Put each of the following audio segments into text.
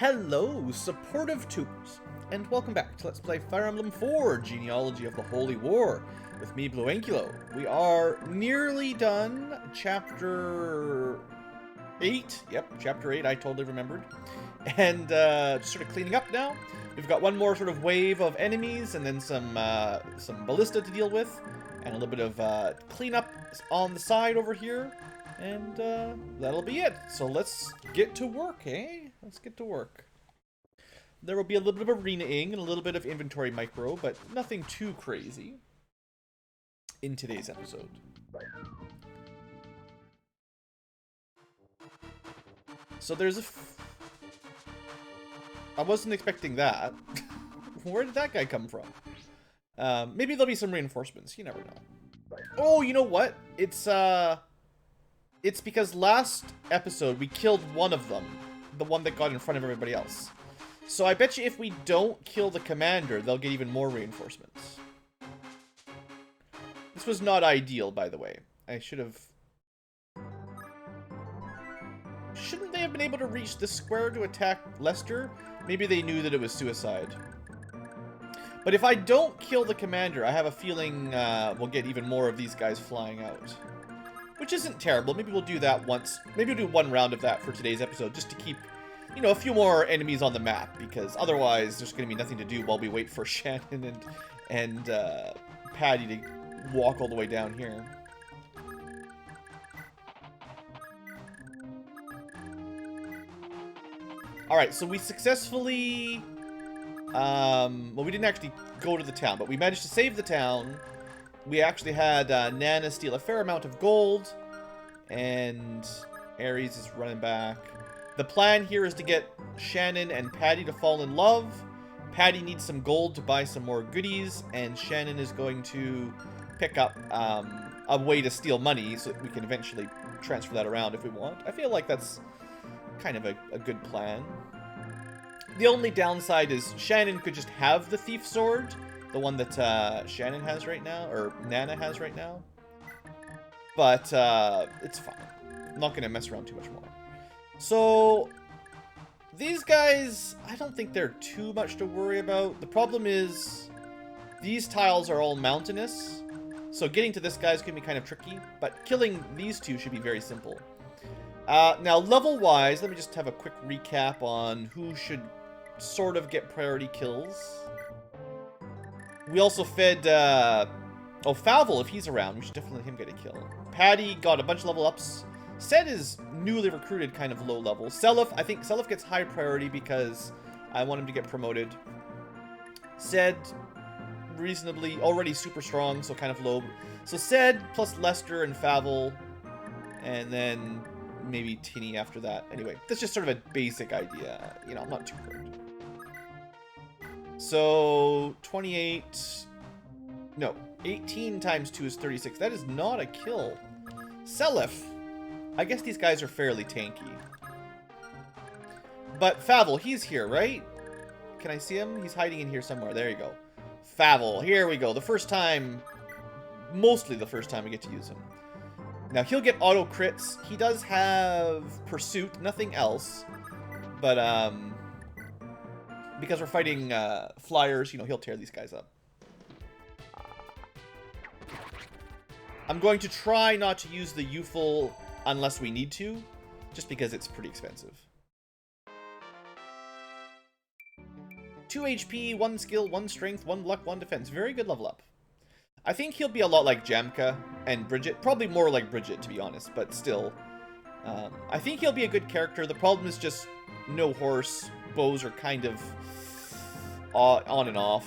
Hello, supportive tubers, and welcome back to Let's Play Fire Emblem 4, Genealogy of the Holy War, with me, BlueAnkylo. We are nearly done, Chapter 8, yep, Chapter 8, I totally remembered, and just sort of cleaning up now. We've got one more sort of wave of enemies, and then some ballista to deal with, and a little bit of cleanup on the side over here. And that'll be it. So let's get to work, eh? Let's get to work. There will be a little bit of arena-ing and a little bit of inventory micro, but nothing too crazy in today's episode. So there's a... I wasn't expecting that. Where did that guy come from? Maybe there'll be some reinforcements. You never know. Oh, you know what? It's because last episode we killed one of them. The one that got in front of everybody else. So I bet you if we don't kill the commander, they'll get even more reinforcements. This was not ideal, by the way. I should have... Shouldn't they have been able to reach this square to attack Lester? Maybe they knew that it was suicide. But if I don't kill the commander, I have a feeling we'll get even more of these guys flying out. Which isn't terrible. Maybe we'll do that once. Maybe we'll do one round of that for today's episode, just to keep, you know, a few more enemies on the map, because otherwise there's going to be nothing to do while we wait for Shannon and Patty to walk all the way down here. Alright, so we successfully... well, we didn't actually go to the town, but we managed to save the town. We actually had Nana steal a fair amount of gold, and Ares is running back. The plan here is to get Shannon and Patty to fall in love. Patty needs some gold to buy some more goodies, and Shannon is going to pick up a way to steal money so that we can eventually transfer that around if we want. I feel like that's kind of a good plan. The only downside is Shannon could just have the thief sword, the one that Shannon has right now, or Nana has right now. But it's fine. I'm not going to mess around too much more. So, these guys, I don't think they're too much to worry about. The problem is, these tiles are all mountainous, so getting to this guy is going to be kind of tricky, but killing these two should be very simple. Now, level-wise, let me just have a quick recap on who should sort of get priority kills. We also fed, oh, Favel, if he's around, we should definitely let him get a kill. Patty got a bunch of level ups. Sed is newly recruited, kind of low level. Seliph, I think Seliph gets high priority because I want him to get promoted. Sed, reasonably, already super strong, so kind of low. So Sed plus Lester and Favel, and then maybe Tinny after that. Anyway, that's just sort of a basic idea. You know, I'm not too hurt. So, 28... No, 18 times 2 is 36. That is not a kill. Seliph. I guess these guys are fairly tanky. But Favel, he's here, right? Can I see him? He's hiding in here somewhere. There you go. Favel, here we go. The first time... Mostly the first time we get to use him. Now, he'll get auto crits. He does have Pursuit, nothing else. But, because we're fighting flyers, you know, he'll tear these guys up. I'm going to try not to use the Youthful unless we need to, just because it's pretty expensive. 2 HP, 1 skill, 1 strength, 1 luck, 1 defense. Very good level up. I think he'll be a lot like Jamka and Bridget. Probably more like Bridget, to be honest, but still. I think he'll be a good character. The problem is just no horse. Bows are kind of on and off.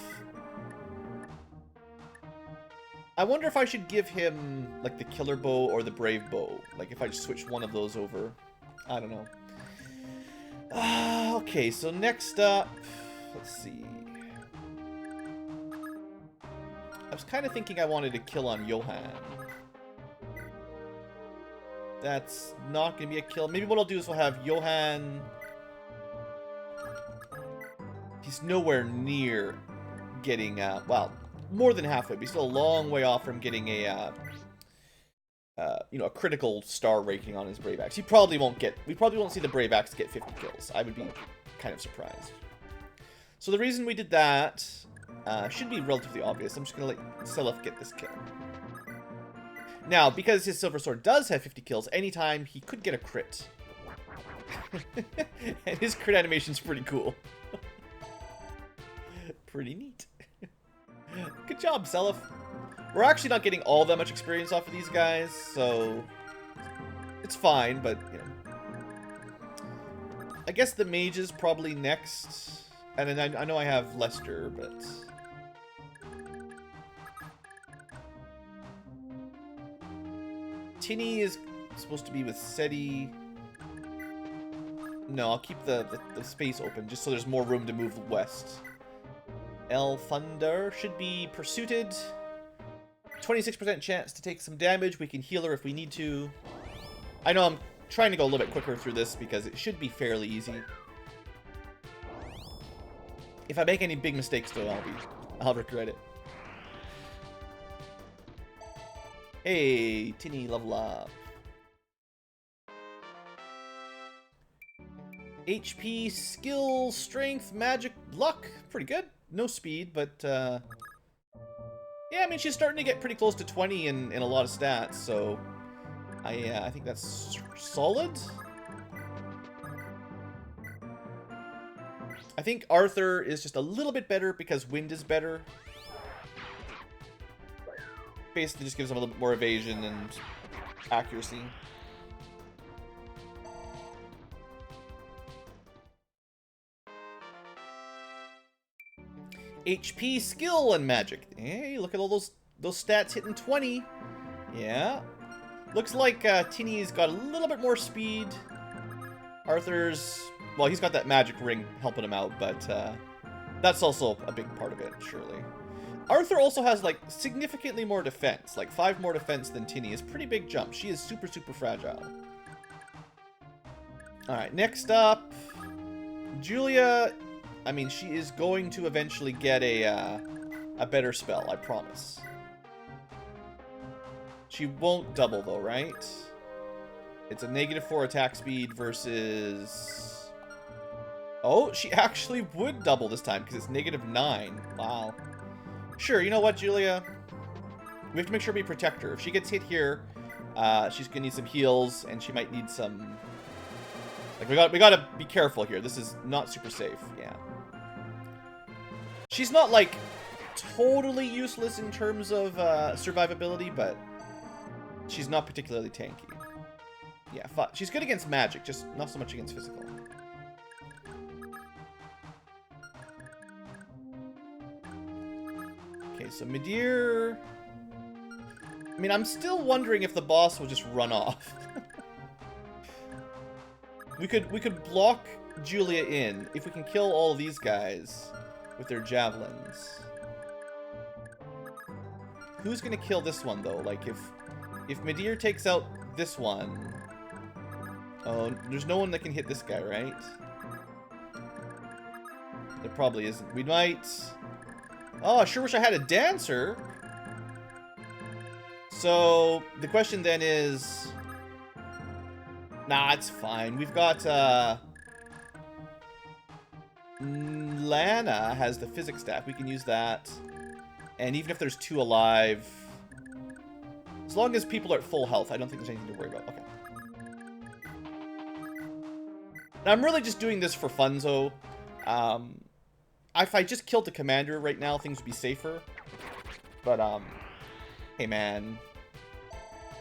I wonder if I should give him, like, the Killer Bow or the Brave Bow. Like, if I just switch one of those over. I don't know. Okay, so next up... Let's see. I was kind of thinking I wanted to kill on Johan. That's not going to be a kill. Maybe what I'll do is we'll have Johan... He's nowhere near getting, well, more than halfway, but he's still a long way off from getting a, you know, a critical star ranking on his Brave Axe. He probably won't get, we probably won't see the Brave Axe get 50 kills. I would be kind of surprised. So the reason we did that should be relatively obvious. I'm just going to let Seliph get this kill. Now, because his Silver Sword does have 50 kills, anytime he could get a crit. And his crit animation's pretty cool. Pretty neat. Good job, Seliph. We're actually not getting all that much experience off of these guys, so it's fine, but, you know. I guess the mage is probably next. And then I know I have Lester, but... Tinny is supposed to be with Seti. No, I'll keep the space open just so there's more room to move west. El Thunder should be pursuited. 26% chance to take some damage. We can heal her if we need to. I know I'm trying to go a little bit quicker through this because it should be fairly easy. If I make any big mistakes, though, I'll regret it. Hey, Tinny, level up. HP, skill, strength, magic, luck. Pretty good. No speed, but yeah, I mean, she's starting to get pretty close to 20 in a lot of stats, so I think that's solid. I think Arthur is just a little bit better because wind is better. Basically just gives him a little bit more evasion and accuracy. HP, skill, and magic. Hey, look at all those stats hitting 20. Yeah. Looks like Tinny's got a little bit more speed. Arthur's... Well, he's got that magic ring helping him out, but that's also a big part of it, surely. Arthur also has, like, significantly more defense. Like, 5 more defense than Tinny is a pretty big jump. She is super, super fragile. Alright, next up... Julia... I mean, she is going to eventually get a better spell, I promise. She won't double, though, right? It's a -4 attack speed versus... Oh, she actually would double this time, because it's -9. Wow. Sure, you know what, Julia? We have to make sure we protect her. If she gets hit here, she's gonna need some heals, and she might need some... Like, we gotta be careful here. This is not super safe, yeah. She's not, like, totally useless in terms of survivability, but she's not particularly tanky. Yeah, she's good against magic, just not so much against physical. Okay, so Midir... I mean, I'm still wondering if the boss will just run off. We could block Julia in if we can kill all of these guys with their javelins. Who's gonna kill this one though? Like if Midir takes out this one, oh, there's no one that can hit this guy, right? There probably isn't. We might. Oh, I sure wish I had a dancer. So the question then is. Nah, it's fine. We've got, Lana has the physics staff. We can use that. And even if there's 2 alive, as long as people are at full health, I don't think there's anything to worry about. Okay. Now, I'm really just doing this for funzo. If I just killed the commander right now, things would be safer. But, hey, man.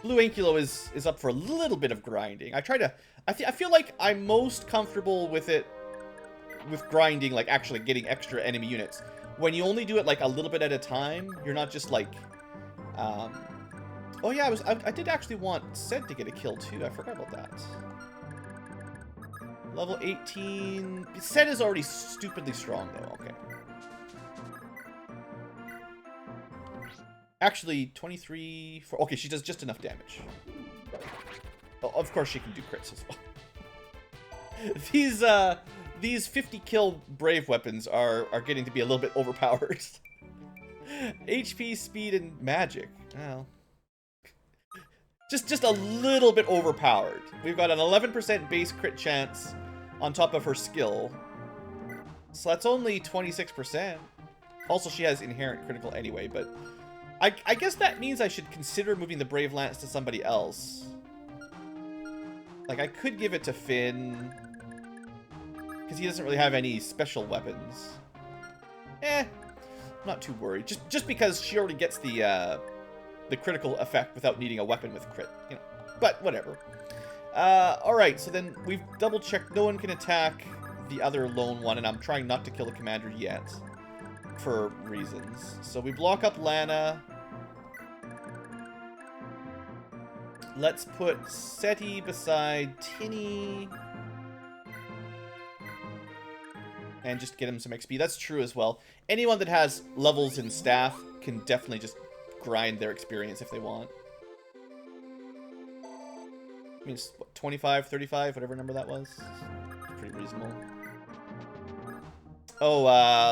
BlueAnkylo is up for a little bit of grinding. I feel like I'm most comfortable with it, with grinding, like actually getting extra enemy units. When you only do it like a little bit at a time, you're not just like, oh yeah, I did actually want Sed to get a kill too. I forgot about that. Level 18. Sed is already stupidly strong though. Okay. Actually, 23... Okay, she does just enough damage. Oh, of course she can do crits as well. These 50-kill Brave weapons are getting to be a little bit overpowered. HP, speed, and magic. Well... Just a little bit overpowered. We've got an 11% base crit chance on top of her skill. So that's only 26%. Also, she has inherent critical anyway, but I guess that means I should consider moving the Brave Lance to somebody else. Like, I could give it to Finn, because he doesn't really have any special weapons. I'm not too worried. Just because she already gets the critical effect without needing a weapon with crit, you know. But whatever. Alright, so then we've double-checked no one can attack the other lone one, and I'm trying not to kill the commander yet, for reasons. So we block up Lana. Let's put Seti beside Tinny. And just get him some XP. That's true as well. Anyone that has levels in staff can definitely just grind their experience if they want. I mean, it's, what, 25, 35, whatever number that was. Pretty reasonable. Oh,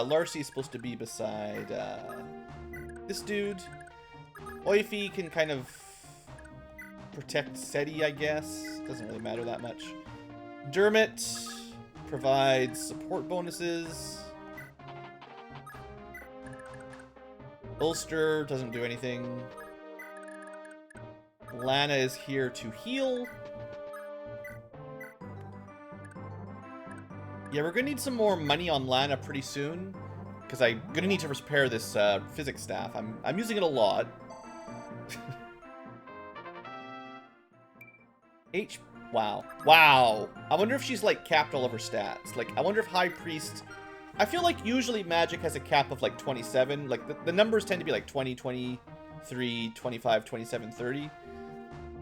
Larcy's supposed to be beside this dude. Oifi can kind of protect Seti, I guess. Doesn't really matter that much. Dermot provides support bonuses. Ulster doesn't do anything. Lana is here to heal. Yeah, we're gonna need some more money on Lana pretty soon, because I'm gonna need to repair this physics staff. I'm using it a lot. Wow. Wow. I wonder if she's, like, capped all of her stats. Like, I wonder if High Priest... I feel like usually Magic has a cap of, like, 27. Like, the numbers tend to be, like, 20, 23, 25, 27, 30.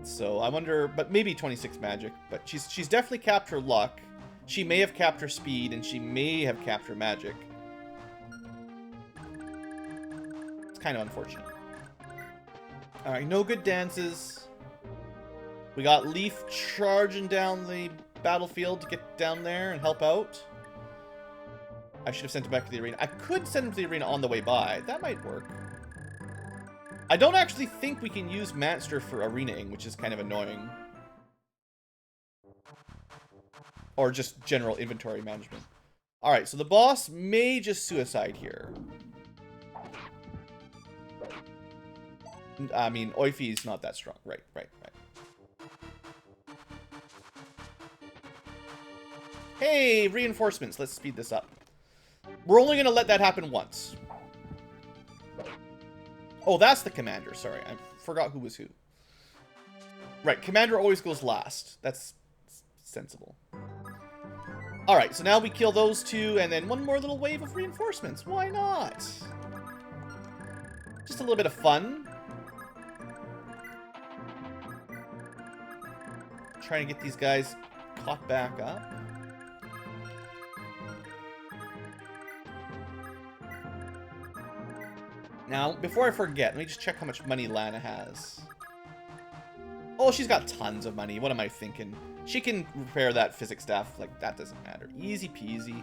So, I wonder... But maybe 26 Magic. But she's definitely capped her luck. She may have capped her speed, and she may have capped her magic. It's kind of unfortunate. Alright, no good dances. We got Leaf charging down the battlefield to get down there and help out. I should have sent him back to the arena. I could send him to the arena on the way by. That might work. I don't actually think we can use Manster for arenaing, which is kind of annoying. Or just general inventory management. Alright, so the boss may just suicide here. I mean, Oifi's not that strong. Right. Hey, reinforcements. Let's speed this up. We're only going to let that happen once. Oh, that's the commander. Sorry, I forgot who was who. Right, commander always goes last. That's sensible. Alright, so now we kill those two, and then one more little wave of reinforcements. Why not? Just a little bit of fun. Trying to get these guys caught back up. Now, before I forget, let me just check how much money Lana has. Oh, she's got tons of money. What am I thinking? She can repair that physics staff. Like, that doesn't matter. Easy peasy.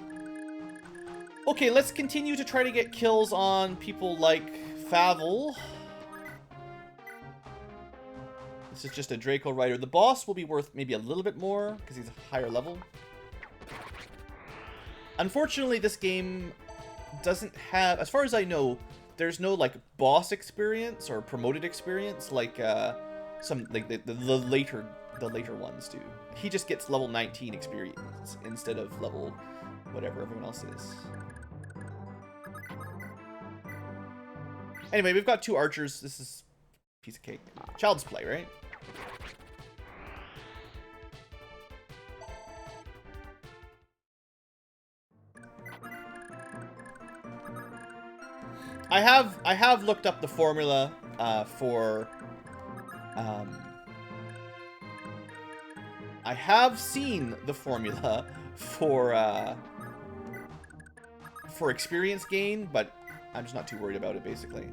Okay, let's continue to try to get kills on people like Favel. This is just a Draco Rider. The boss will be worth maybe a little bit more, because he's a higher level. Unfortunately, this game doesn't have, as far as I know, there's no, like, boss experience or promoted experience like some, like, the later ones do. He just gets level 19 experience instead of level whatever everyone else is. Anyway, we've got two archers. This is a piece of cake. Child's play, right? I have looked up the formula for I have seen the formula for experience gain, but I'm just not too worried about it, basically.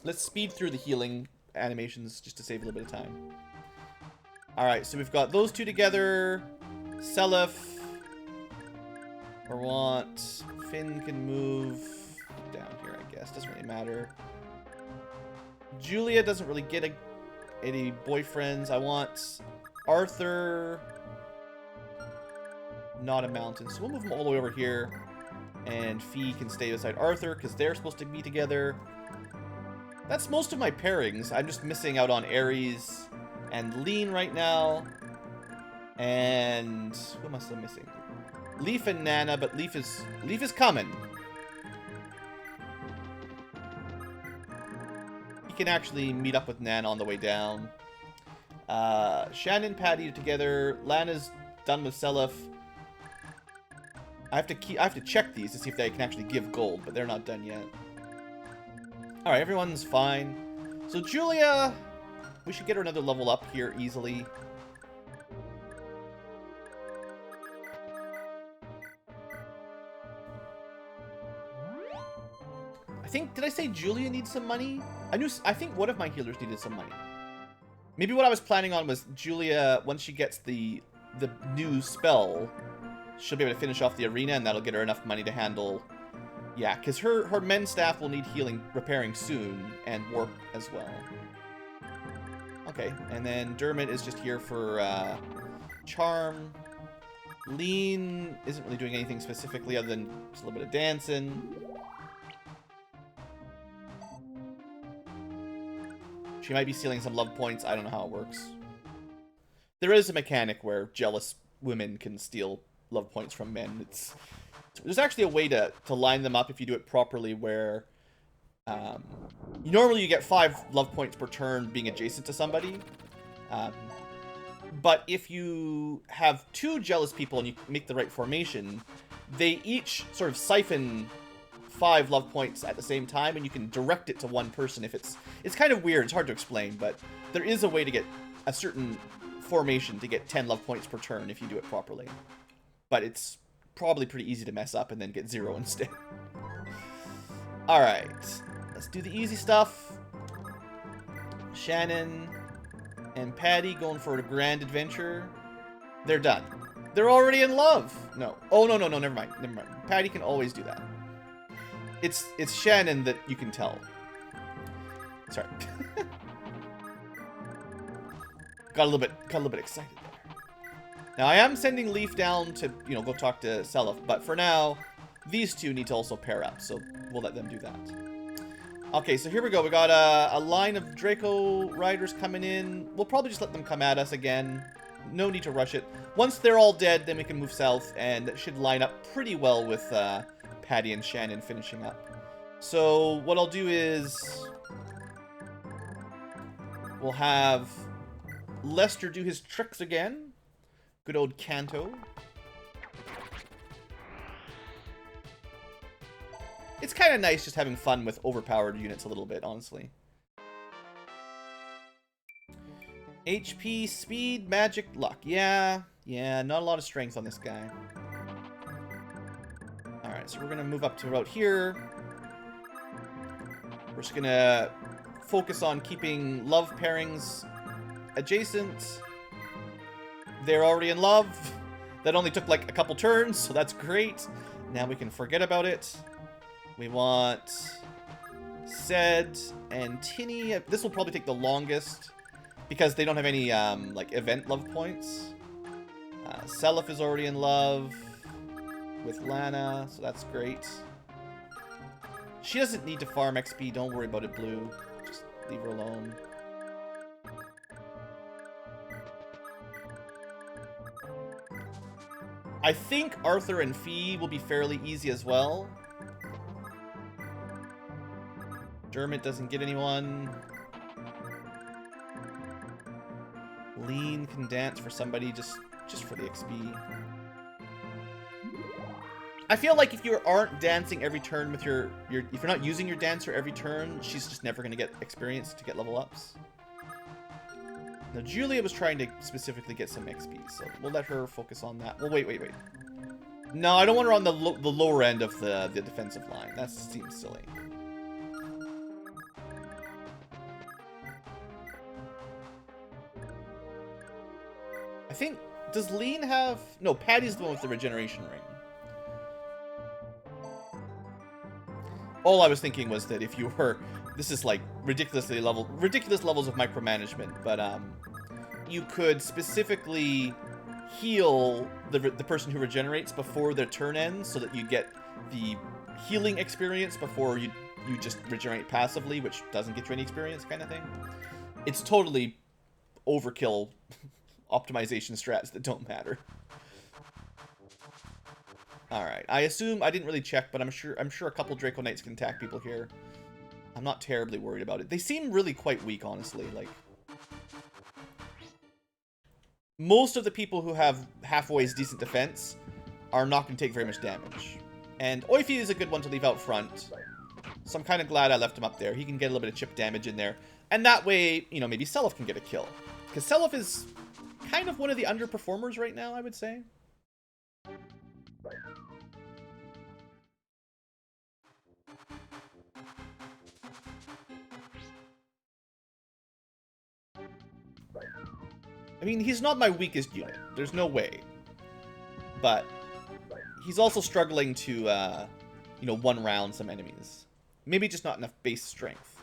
Let's speed through the healing animations just to save a little bit of time. Alright, so we've got those two together. Seliph. Or want... Finn can move down here, I guess. Doesn't really matter. Julia doesn't really get any boyfriends. I want Arthur. not a mountain. So we'll move them all the way over here. And Fee can stay beside Arthur, because they're supposed to be together. That's most of my pairings. I'm just missing out on Aries and Lean right now. And who am I still missing? Leaf and Nana, but Leaf is coming. He can actually meet up with Nana on the way down. Shannon and Patty are together. Lana's done with Seliph. I have to check these to see if they can actually give gold, but they're not done yet. Alright, everyone's fine. So Julia, we should get her another level up here easily. Did I say Julia needs some money? I think one of my healers needed some money. Maybe what I was planning on was Julia, once she gets the new spell, she'll be able to finish off the arena, and that'll get her enough money to handle... Yeah, because her men staff will need repairing soon, and warp as well. Okay, and then Dermot is just here for charm. Lean isn't really doing anything specifically other than just a little bit of dancing. She might be stealing some love points. I don't know how it works. There is a mechanic where jealous women can steal love points from men. There's actually a way to line them up if you do it properly where normally you get 5 love points per turn being adjacent to somebody. But if you have 2 jealous people and you make the right formation, they each sort of siphon 5 love points at the same time, and you can direct it to one person if it's kind of weird. It's hard to explain, but there is a way to get a certain formation to get 10 love points per turn if you do it properly. But it's probably pretty easy to mess up and then get 0 instead. Alright, let's do the easy stuff. Shannon and Patty going for a grand adventure. They're done. They're already in love. No. Oh, no, never mind. Patty can always do that. It's Shannon that you can tell. Sorry. Got a little bit excited there. Now I am sending Leaf down to, go talk to Seliph, but for now, these two need to also pair up, so we'll let them do that. Okay, so here we go. We got a line of Draco riders coming in. We'll probably just let them come at us again. No need to rush it. Once they're all dead, then we can move south, and that should line up pretty well with Patty and Shannon finishing up. So what I'll do is we'll have Lester do his tricks again. Good old Kanto. It's kind of nice just having fun with overpowered units a little bit, honestly. HP, speed, magic, luck. Yeah, not a lot of strength on this guy. Alright, so we're going to move up to about here. We're just going to focus on keeping love pairings adjacent. They're already in love. That only took like a couple turns, so that's great. Now we can forget about it. We want Sed and Tinny. This will probably take the longest because they don't have any like event love points. Seliph is already in love with Lana, so that's great. She doesn't need to farm XP. Don't worry about it, Blue. Just leave her alone. I think Arthur and Fee will be fairly easy as well. Dermot doesn't get anyone. Lean can dance for somebody just for the XP. I feel like if you aren't dancing every turn with if you're not using your dancer every turn, she's just never going to get experience to get level ups. Now, Julia was trying to specifically get some XP, so we'll let her focus on that. Well, wait. No, I don't want her on the lower end of the defensive line. That seems silly. I think... Does Lean have... No, Patty's the one with the regeneration ring. All I was thinking was that if you were... This is like ridiculous levels of micromanagement, but you could specifically heal the person who regenerates before their turn ends, so that you get the healing experience before you just regenerate passively, which doesn't get you any experience kind of thing. It's totally overkill optimization strats that don't matter. Alright, I assume, I didn't really check, but I'm sure a couple Draco Knights can attack people here. I'm not terribly worried about it. They seem really quite weak, honestly. Like, most of the people who have halfway's decent defense are not going to take very much damage. And Oifi is a good one to leave out front. So I'm kind of glad I left him up there. He can get a little bit of chip damage in there. And that way, you know, maybe Seliph can get a kill. Because Seliph is kind of one of the underperformers right now, I would say. I mean, he's not my weakest unit. There's no way. But he's also struggling to, you know, one-round some enemies. Maybe just not enough base strength.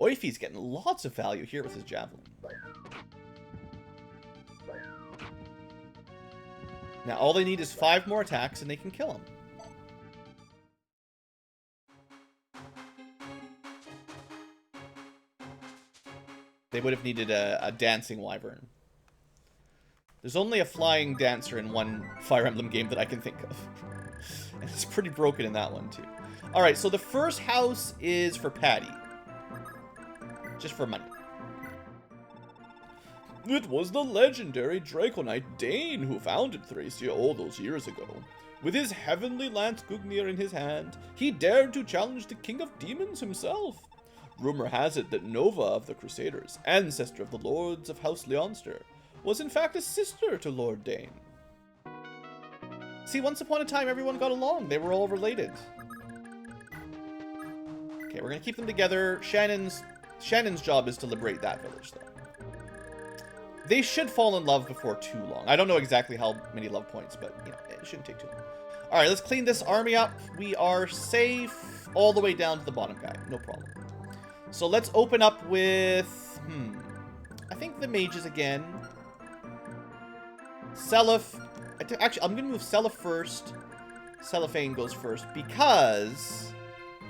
Oifi's getting lots of value here with his javelin. Now, all they need is 5 more attacks and they can kill him. They would have needed a dancing wyvern. There's only a flying dancer in one Fire Emblem game that I can think of. And it's pretty broken in that one, too. Alright, so the first house is for Patty. Just for money. It was the legendary Draco Knight Dane who founded Thracia all those years ago. With his heavenly lance Gugnir in his hand, he dared to challenge the King of Demons himself. Rumor has it that Nova of the Crusaders, ancestor of the Lords of House Leonster, was in fact a sister to Lord Dane. See, once upon a time everyone got along. They were all related. Okay, we're gonna keep them together. Shannon's job is to liberate that village, though. They should fall in love before too long. I don't know exactly how many love points, but, you know, it shouldn't take too long. Alright, let's clean this army up. We are safe all the way down to the bottom guy. No problem. So let's open up with... I think the mages again. Seliph. Actually, I'm going to move Seliph first. Celephane goes first because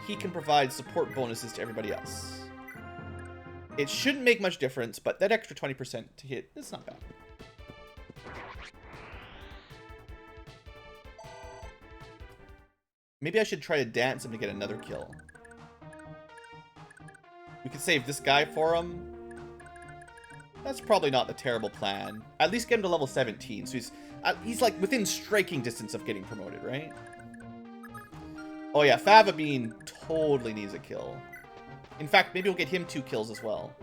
he can provide support bonuses to everybody else. It shouldn't make much difference, but that extra 20% to hit, it's not bad. Maybe I should try to dance him to get another kill. We could save this guy for him. That's probably not a terrible plan. At least get him to level 17, so he's like within striking distance of getting promoted, right? Oh yeah, Favabine totally needs a kill. In fact, maybe we'll get him 2 kills as well.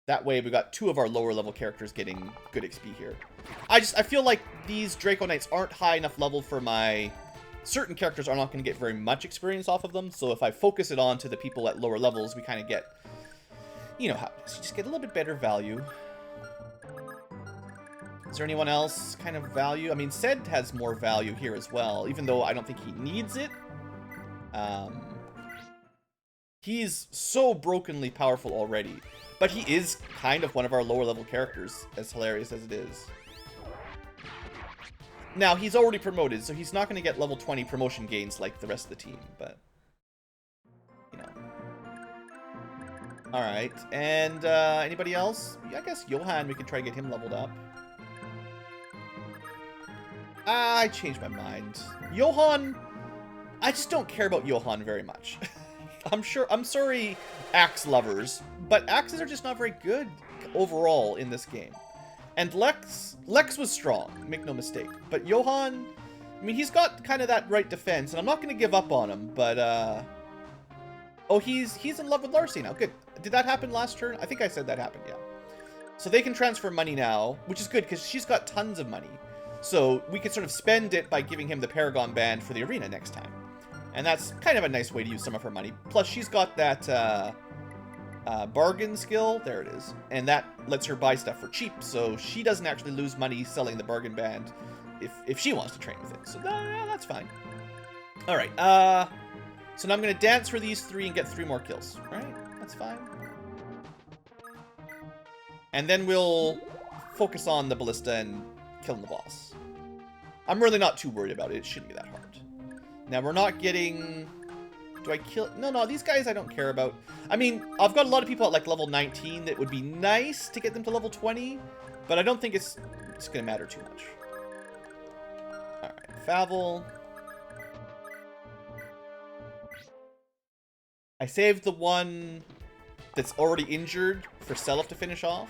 That way we got 2 of our lower level characters getting good XP here. I feel like these Draco Knights aren't high enough level for my... Certain characters are not going to get very much experience off of them, so if I focus it on to the people at lower levels, we kind of get... You know how it is. You just get a little bit better value. Is there anyone else kind of value? I mean, Ced has more value here as well, even though I don't think he needs it. He's so brokenly powerful already, but he is kind of one of our lower level characters, as hilarious as it is. Now, he's already promoted, so he's not going to get level 20 promotion gains like the rest of the team, but, you know. Alright, and anybody else? I guess Johan, we could try to get him leveled up. I changed my mind. Johan, I just don't care about Johan very much. I'm sorry, axe lovers, but axes are just not very good overall in this game. And Lex was strong, make no mistake. But Johan, I mean, he's got kind of that right defense, and I'm not going to give up on him, but, oh, he's in love with Larcy now. Good. Did that happen last turn? I think I said that happened, yeah. So they can transfer money now, which is good, because she's got tons of money. So we could sort of spend it by giving him the Paragon Band for the arena next time. And that's kind of a nice way to use some of her money. Plus, she's got that, bargain skill. There it is. And that lets her buy stuff for cheap, so she doesn't actually lose money selling the bargain band if she wants to train with it. So that's fine. Alright, so now I'm going to dance for these 3 and get 3 more kills. Alright, that's fine. And then we'll focus on the ballista and killing the boss. I'm really not too worried about it. It shouldn't be that hard. Now, we're not getting... Do I kill... No, these guys I don't care about. I mean, I've got a lot of people at, like, level 19 that would be nice to get them to level 20. But I don't think it's going to matter too much. Alright, Favel. I saved the one that's already injured for Seliph to finish off.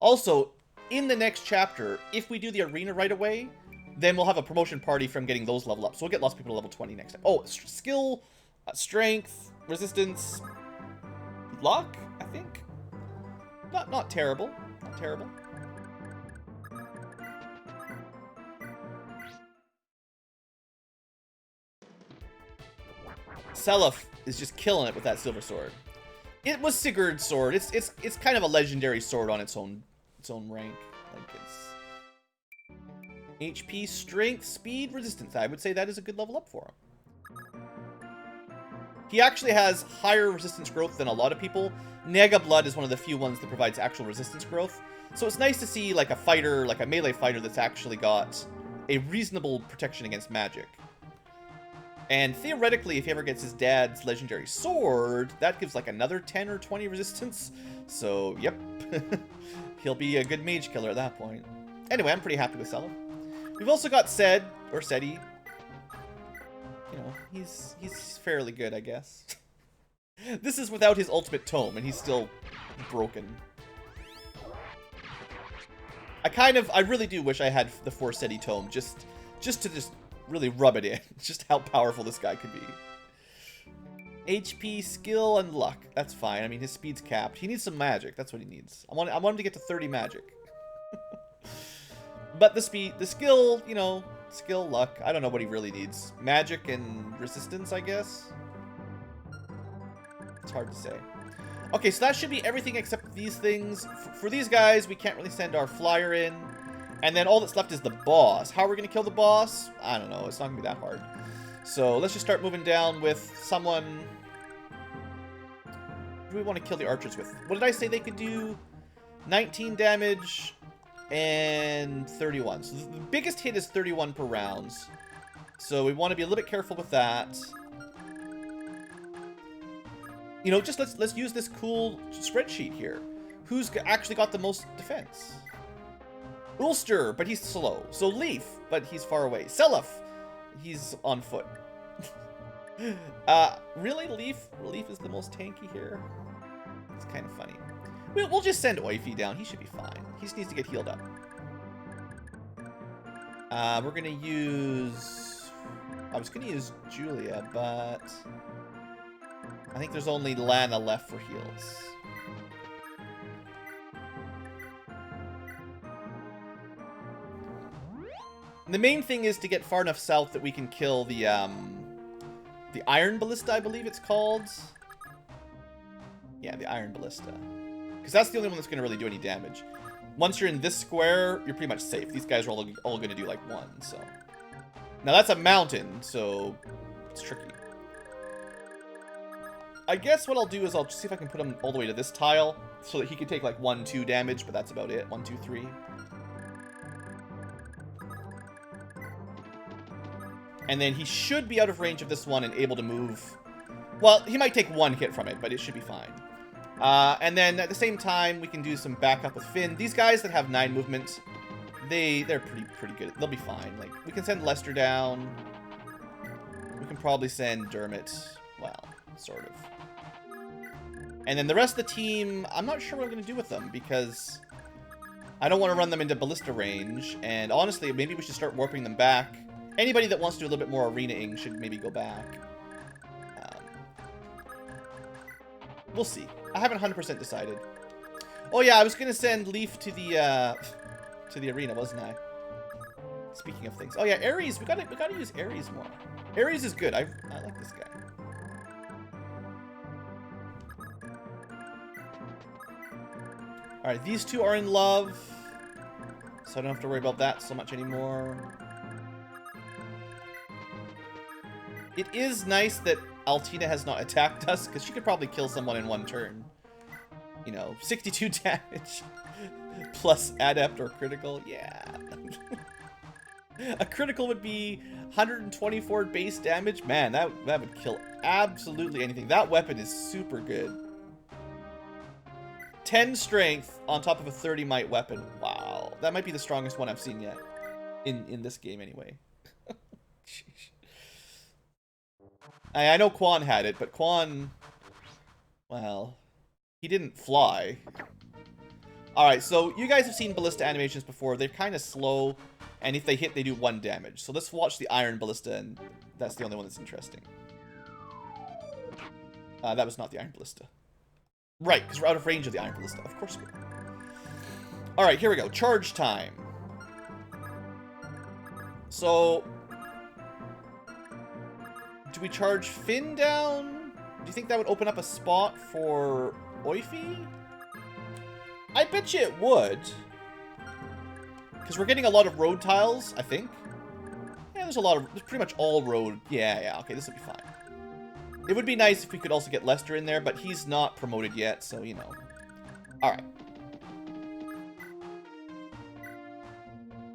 Also, in the next chapter, if we do the arena right away, then we'll have a promotion party from getting those level up. So we'll get lots of people to level 20 next time. Oh, skill, strength, resistance, luck, I think. Not terrible. Not terrible. Seliph is just killing it with that silver sword. It was Sigurd's sword. It's kind of a legendary sword on its own rank. Like it's HP, strength, speed, resistance. I would say that is a good level up for him. He actually has higher resistance growth than a lot of people. Nega Blood is one of the few ones that provides actual resistance growth. So it's nice to see like a fighter, like a melee fighter that's actually got a reasonable protection against magic. And theoretically, if he ever gets his dad's legendary sword, that gives like another 10 or 20 resistance. So, yep. He'll be a good mage killer at that point. Anyway, I'm pretty happy with Seliph. We've also got Sed, or Seti. You know, he's fairly good, I guess. This is without his ultimate tome, and he's still broken. I really do wish I had the 4 Seti tome, just to really rub it in. Just how powerful this guy could be. HP, skill, and luck. That's fine. I mean, his speed's capped. He needs some magic. That's what he needs. I want him to get to 30 magic. But the skill, you know, skill, luck. I don't know what he really needs. Magic and resistance, I guess. It's hard to say. Okay, so that should be everything except these things. For these guys, we can't really send our flyer in. And then all that's left is the boss. How are we going to kill the boss? I don't know. It's not going to be that hard. So let's just start moving down with someone... Who do we want to kill the archers with? What did I say they could do? 19 damage and 31. So the biggest hit is 31 per rounds. So we want to be a little bit careful with that. You know, just let's use this cool spreadsheet here. Who's actually got the most defense? Ulster, but he's slow. So Leaf, but he's far away. Seliph, he's on foot. Really, Leaf is the most tanky here. It's kind of funny. We'll just send Oify down. He should be fine. He just needs to get healed up. We're gonna use... I was gonna use Julia, but... I think there's only Lana left for heals. The main thing is to get far enough south that we can kill the Iron Ballista, I believe it's called. Yeah, the Iron Ballista. Because that's the only one that's going to really do any damage. Once you're in this square, you're pretty much safe. These guys are all going to do like one, so. Now that's a mountain, so it's tricky. I guess what I'll do is I'll see if I can put him all the way to this tile so that he can take like 1, 2 damage, but that's about it. 1, 2, 3. And then he should be out of range of this one and able to move. Well, he might take 1 hit from it, but it should be fine. And then at the same time, we can do some backup with Finn. These guys that have 9 movement, they're pretty good. They'll be fine. Like, we can send Lester down. We can probably send Dermot. Well, sort of. And then the rest of the team, I'm not sure what I'm going to do with them because I don't want to run them into ballista range. And honestly, maybe we should start warping them back. Anybody that wants to do a little bit more arena-ing should maybe go back. We'll see. I haven't 100% decided. Oh yeah, I was gonna send Leaf to the arena, wasn't I? Speaking of things. Oh yeah, Ares. We gotta use Ares more. Ares is good. I like this guy. All right, these two are in love, so I don't have to worry about that so much anymore. It is nice that Altina has not attacked us, because she could probably kill someone in one turn. You know, 62 damage. Plus adept or critical. Yeah. A critical would be 124 base damage. Man, that would kill absolutely anything. That weapon is super good. 10 strength on top of a 30 might weapon. Wow. That might be the strongest one I've seen yet. In this game, anyway. I know Quan had it, but Quan... Well... He didn't fly. Alright, so you guys have seen ballista animations before. They're kind of slow, and if they hit, they do 1 damage. So let's watch the iron ballista, and that's the only one that's interesting. That was not the iron ballista. Right, because we're out of range of the iron ballista. Of course we are. Alright, here we go. Charge time. So... do we charge Finn down? Do you think that would open up a spot for Oifi? I bet you it would. Because we're getting a lot of road tiles, I think. Yeah, there's pretty much all road. Yeah, okay, this will be fine. It would be nice if we could also get Lester in there, but he's not promoted yet, so, you know. Alright.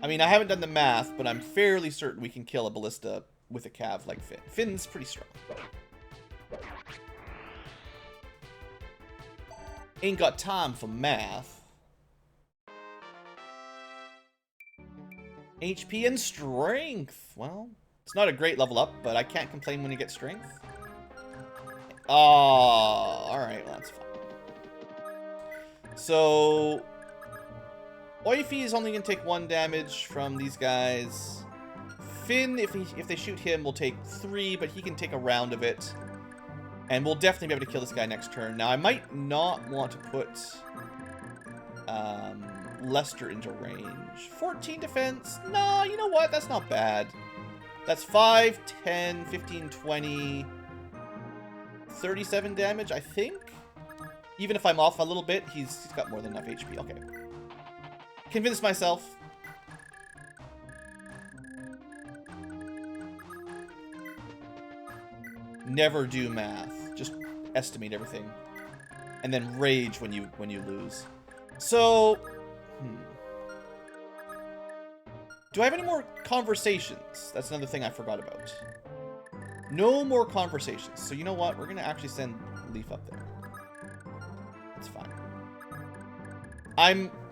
I mean, I haven't done the math, but I'm fairly certain we can kill a ballista with a cav like Finn. Finn's pretty strong. Ain't got time for math. HP and strength. Well, it's not a great level up, but I can't complain when you get strength. Oh, alright, well, that's fine. So, Oifi is only going to take 1 damage from these guys. Finn, if they shoot him, will take 3, but he can take a round of it. And we'll definitely be able to kill this guy next turn. Now, I might not want to put Lester into range. 14 defense? No, you know what? That's not bad. That's 5, 10, 15, 20, 37 damage, I think? Even if I'm off a little bit, he's got more than enough HP. Okay. Convince myself. Never do math. Just estimate everything. And then rage when you lose. So, do I have any more conversations? That's another thing I forgot about. No more conversations. So you know what? We're going to actually send Leaf up there. That's fine.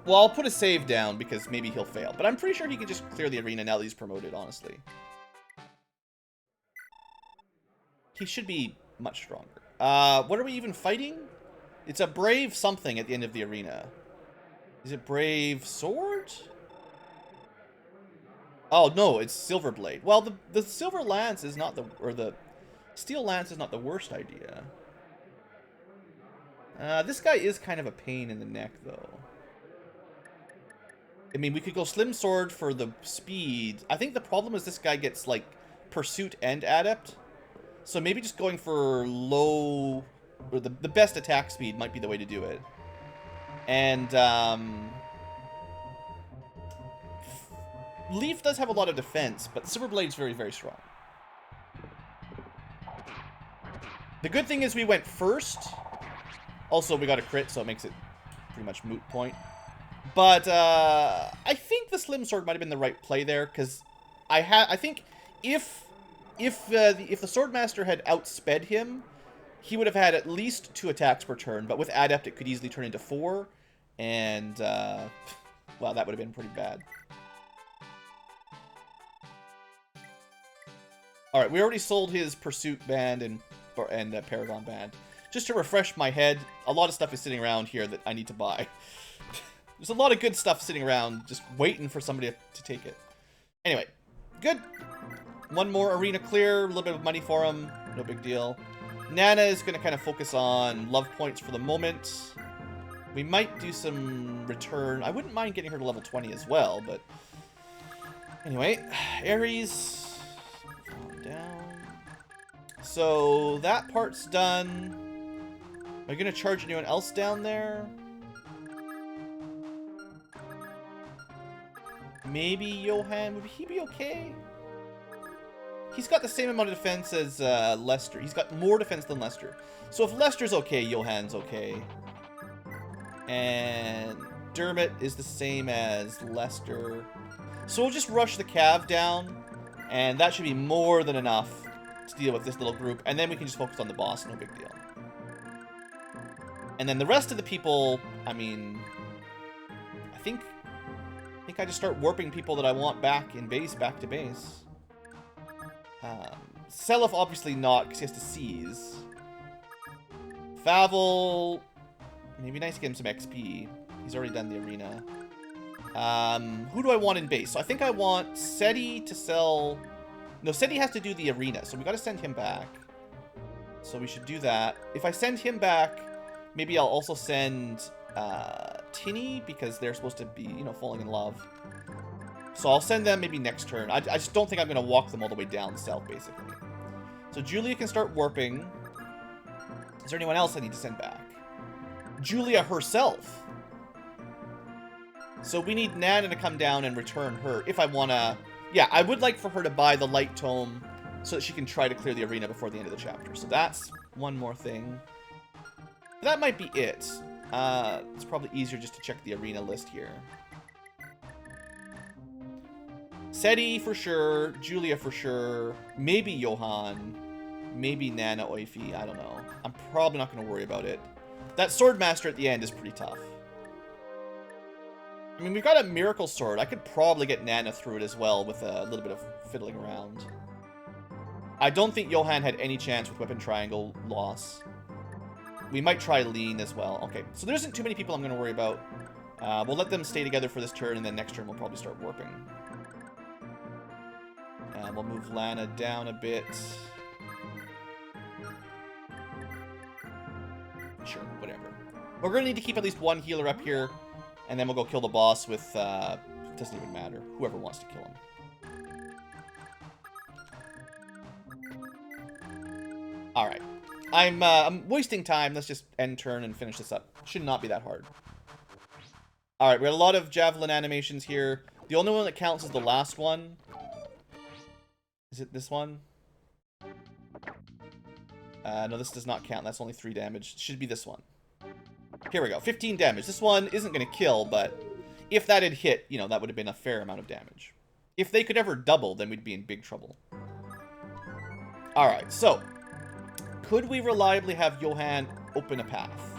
Well, I'll put a save down because maybe he'll fail. But I'm pretty sure he can just clear the arena now that he's promoted, honestly. He should be much stronger. What are we even fighting? It's a brave something at the end of the arena. Is it brave sword? Oh, no, it's silver blade. Well, the silver lance is not the steel lance is not the worst idea. This guy is kind of a pain in the neck, though. I mean, we could go slim sword for the speed. I think the problem is this guy gets, like, pursuit and adept. So maybe just going for low, or the best attack speed might be the way to do it. And, Leaf does have a lot of defense, but Silver Blade's very, very strong. The good thing is we went first. Also, we got a crit, so it makes it pretty much moot point. But, I think the Slim Sword might have been the right play there, because I think if the Swordmaster had outsped him, he would have had at least 2 attacks per turn, but with Adept it could easily turn into 4, and, well, that would have been pretty bad. Alright, we already sold his Pursuit Band and Paragon Band. Just to refresh my head, a lot of stuff is sitting around here that I need to buy. There's a lot of good stuff sitting around, just waiting for somebody to take it. Anyway, good. 1 more arena clear, a little bit of money for him, no big deal. Nana is going to kind of focus on love points for the moment. We might do some return. I wouldn't mind getting her to level 20 as well, but... Anyway, Ares... down. So, that part's done. Am I going to charge anyone else down there? Maybe Johan, would he be okay? He's got the same amount of defense as Lester. He's got more defense than Lester. So if Lester's okay, Johann's okay. And Dermot is the same as Lester. So we'll just rush the Cav down, and that should be more than enough to deal with this little group. And then we can just focus on the boss, no big deal. And then the rest of the people, I mean, I think I just start warping people that I want back in base, back to base. Seliph obviously not, because he has to seize. Favel, maybe nice to get him some XP. He's already done the arena. Who do I want in base? So I think I want Seti to sell... No, Seti has to do the arena, so we got to send him back. So we should do that. If I send him back, maybe I'll also send Tinny, because they're supposed to be, you know, falling in love. So I'll send them maybe next turn. I just don't think I'm going to walk them all the way down south, basically. So Julia can start warping. Is there anyone else I need to send back? Julia herself. So we need Nana to come down and return her if I want to... Yeah, I would like for her to buy the light tome so that she can try to clear the arena before the end of the chapter. So that's one more thing. But that might be it. It's probably easier just to check the arena list here. Seti for sure, Julia for sure, maybe Johann, maybe Nana Oifi, I don't know. I'm probably not going to worry about it. That Swordmaster at the end is pretty tough. I mean, we've got a Miracle Sword. I could probably get Nana through it as well with a little bit of fiddling around. I don't think Johann had any chance with Weapon Triangle loss. We might try Lean as well. Okay, so there isn't too many people I'm going to worry about. We'll let them stay together for this turn, and then next turn we'll probably start warping. And we'll move Lana down a bit. Sure, whatever. We're going to need to keep at least one healer up here, and then we'll go kill the boss with, doesn't even matter, whoever wants to kill him. Alright. I'm wasting time. Let's just end turn and finish this up. Should not be that hard. Alright, we got a lot of javelin animations here. The only one that counts is the last one. Is it this one? No, this does not count. That's only 3 damage. It should be this one. Here we go. 15 damage. This one isn't going to kill, but if that had hit, you know, that would have been a fair amount of damage. If they could ever double, then we'd be in big trouble. Alright, so could we reliably have Johann open a path?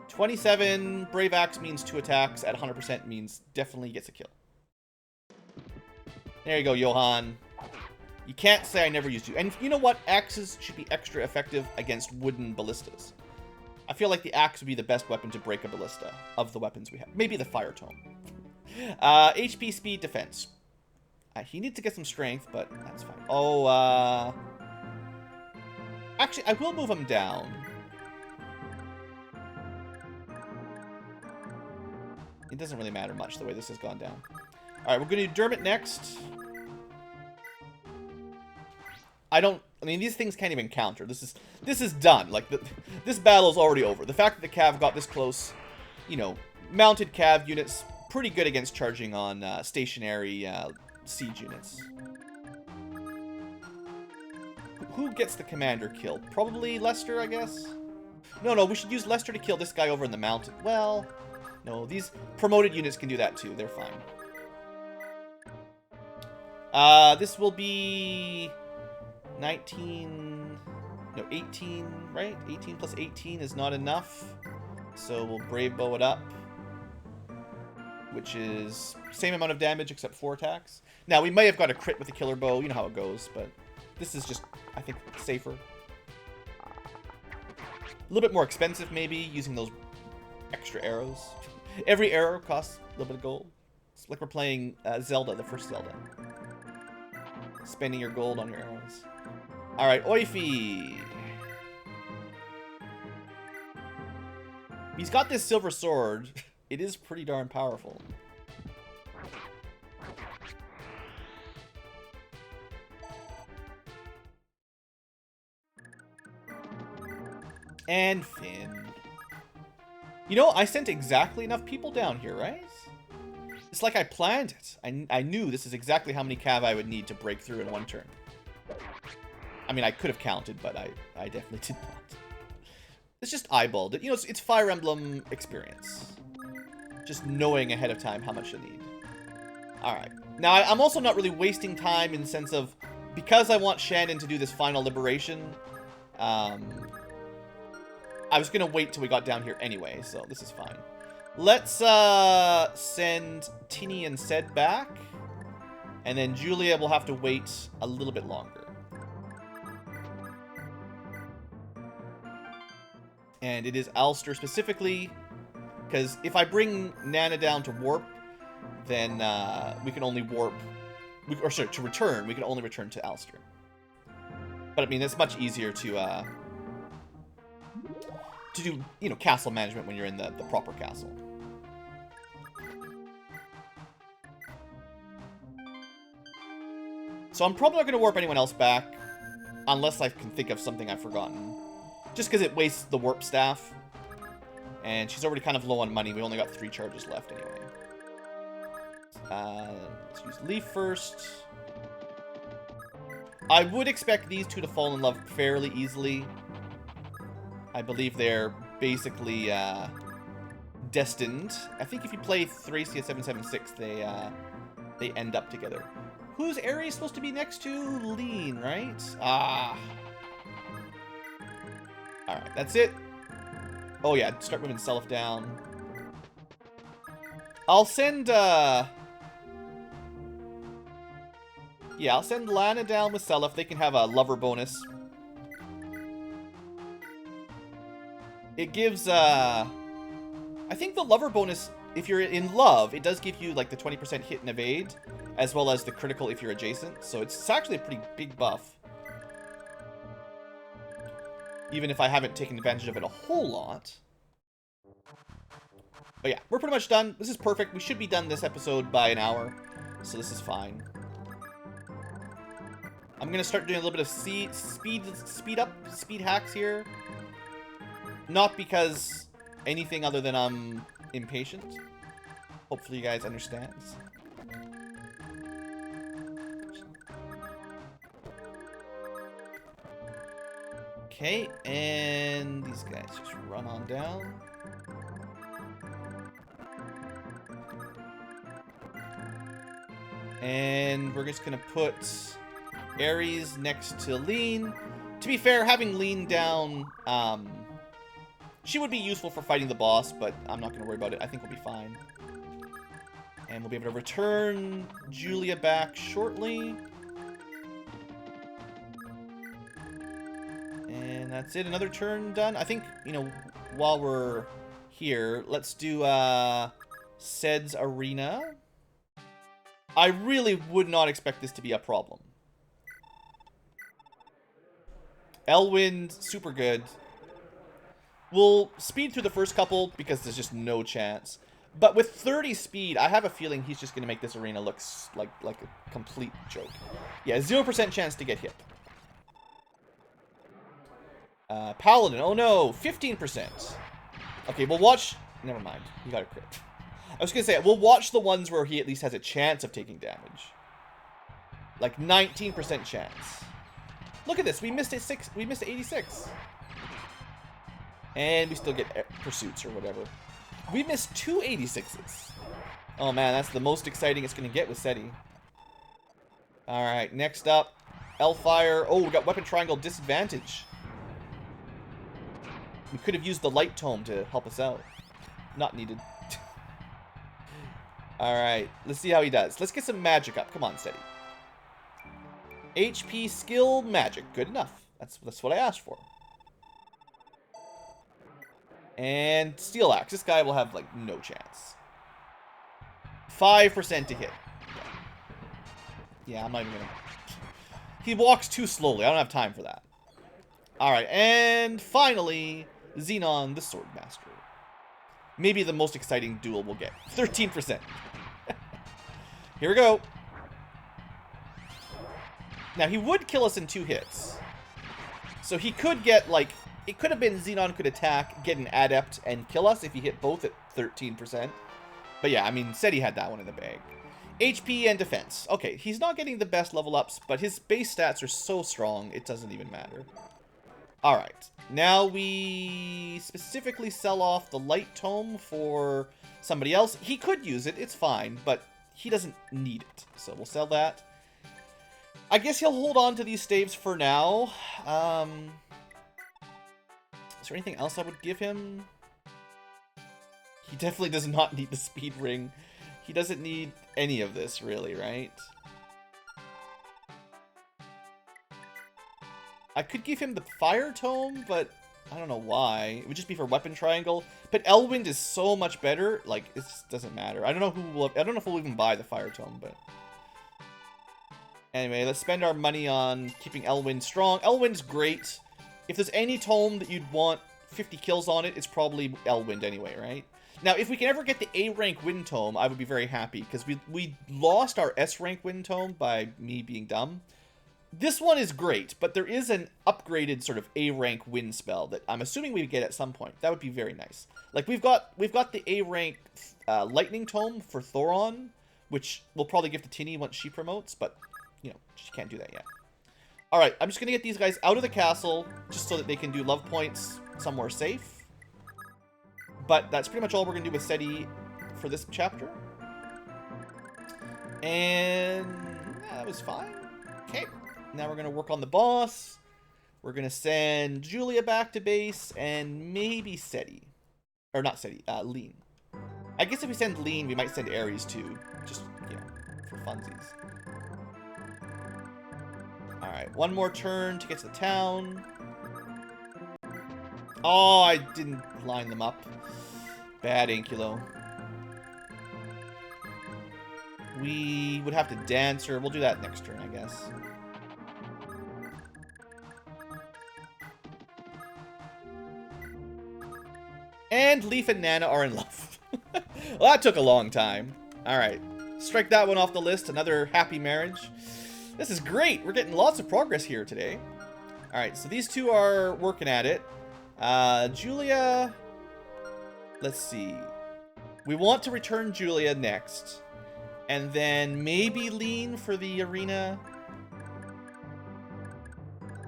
27 Brave Axe means 2 attacks. At 100% means definitely gets a kill. There you go, Johann. You can't say I never used you. And you know what? Axes should be extra effective against wooden ballistas. I feel like the axe would be the best weapon to break a ballista of the weapons we have. Maybe the fire tome. HP, speed, defense. He needs to get some strength, but that's fine. Oh, actually, I will move him down. It doesn't really matter much the way this has gone down. Alright, we're going to do Dermot next. I mean, these things can't even counter. This is done. Like, this battle is already over. The fact that the Cav got this close, you know, mounted Cav units, pretty good against charging on stationary siege units. Who gets the commander killed? Probably Lester, I guess? No, we should use Lester to kill this guy over in the mountain. Well, no, these promoted units can do that too. They're fine. This will be 19... No, 18, right? 18 plus 18 is not enough. So we'll Brave Bow it up. Which is same amount of damage except 4 attacks. Now, we may have got a crit with the Killer Bow. You know how it goes, but this is just, I think, safer. A little bit more expensive, maybe, using those extra arrows. Every arrow costs a little bit of gold. It's like we're playing Zelda, the first Zelda. Spending your gold on your arrows. Alright, Oifi. He's got this silver sword. It is pretty darn powerful. And Finn. You know, I sent exactly enough people down here, right? It's like I planned it. I knew this is exactly how many cav I would need to break through in one turn. I mean, I could have counted, but I definitely did not. It's just eyeballed it. You know, it's Fire Emblem experience. Just knowing ahead of time how much you need. Alright. Now, I'm also not really wasting time in the sense of, because I want Shannon to do this final liberation, I was going to wait till we got down here anyway, so this is fine. Let's send Tinny and Ced back, and then Julia will have to wait a little bit longer. And it is Alster specifically, because if I bring Nana down to warp, then we can only warp, or sorry, to return, we can only return to Alster. But I mean, it's much easier to do, you know, castle management when you're in the proper castle. So I'm probably not going to warp anyone else back, unless I can think of something I've forgotten. Just because it wastes the warp staff. And she's already kind of low on money. We only got 3 charges left anyway. Let's use Leaf first. I would expect these two to fall in love fairly easily. I believe they're basically destined. I think if you play Thracia 776, they end up together. Who's Ares supposed to be next to? Lean, right? Ah. Alright, that's it. Oh yeah, start moving Self down. I'll send, yeah, I'll send Lana down with Self. They can have a lover bonus. It gives, I think the lover bonus, if you're in love, it does give you, like, the 20% hit and evade, as well as the critical if you're adjacent. So it's actually a pretty big buff. Even if I haven't taken advantage of it a whole lot. But yeah, we're pretty much done. This is perfect. We should be done this episode by an hour. So this is fine. I'm going to start doing a little bit of speed hacks here. Not because anything other than I'm impatient. Hopefully you guys understand. Okay, and these guys just run on down. And we're just gonna put Ares next to Lean. To be fair, having Lean down, she would be useful for fighting the boss, but I'm not gonna worry about it. I think we'll be fine. And we'll be able to return Julia back shortly. And that's it. Another turn done. I think, you know, while we're here, let's do Ced's Arena. I really would not expect this to be a problem. Elwind, super good. We'll speed through the first couple because there's just no chance. But with 30 speed, I have a feeling he's just going to make this arena look like a complete joke. Yeah, 0% chance to get hit. Paladin, oh no, 15%. Okay, we'll watch... Never mind, he got a crit. I was going to say, we'll watch the ones where he at least has a chance of taking damage. Like 19% chance. Look at this, we missed it 86. And we still get pursuits or whatever. We missed 2 86s. Oh man, that's the most exciting it's going to get with Seti. Alright, next up, Elfire. Oh, we got Weapon Triangle disadvantage. We could have used the Light Tome to help us out. Not needed. Alright, let's see how he does. Let's get some magic up. Come on, Seti. HP, skill, magic. Good enough. That's what I asked for. And Steel Axe. This guy will have, like, no chance. 5% to hit. Yeah, I'm not even gonna... He walks too slowly. I don't have time for that. Alright, and finally, Xenon the Swordmaster. Maybe the most exciting duel we'll get. 13%. Here we go. Now, he would kill us in 2 hits. So he could get, like... It could have been Xenon could attack, get an Adept, and kill us if he hit both at 13%. But yeah, I mean, SETI had that one in the bag. HP and defense. Okay, he's not getting the best level ups, but his base stats are so strong, it doesn't even matter. Alright, now we specifically sell off the light tome for somebody else. He could use it, it's fine, but he doesn't need it. So we'll sell that. I guess he'll hold on to these staves for now. Is there anything else I would give him? He definitely does not need the speed ring. He doesn't need any of this, really, right? I could give him the fire tome, but I don't know why. It would just be for weapon triangle. But Elwind is so much better. Like, it just doesn't matter. I don't know who will. I don't know if we'll even buy the fire tome, but anyway, let's spend our money on keeping Elwind strong. Elwind's great. If there's any tome that you'd want 50 kills on it, it's probably Elwind anyway, right? Now, if we can ever get the A rank wind tome, I would be very happy because we lost our S rank wind tome by me being dumb. This one is great, but there is an upgraded sort of A rank wind spell that I'm assuming we get at some point. That would be very nice. Like we've got the A rank lightning tome for Thoron, which we'll probably give to Tinny once she promotes, but you know, she can't do that yet. All right, I'm just gonna get these guys out of the castle just so that they can do love points somewhere safe. But that's pretty much all we're gonna do with SETI for this chapter. And yeah, that was fine. Okay. Now we're going to work on the boss. We're going to send Julia back to base and maybe SETI. Or not SETI, Lean. I guess if we send Lean, we might send Ares too. Just, yeah, for funsies. Alright, one more turn to get to the town. Oh, I didn't line them up. Bad Ankylo. We would have to dance her. We'll do that next turn, I guess. And Leaf and Nana are in love. Well, that took a long time. Alright. Strike that one off the list. Another happy marriage. This is great. We're getting lots of progress here today. Alright, so these two are working at it. Julia... Let's see. We want to return Julia next. And then maybe Lean for the arena.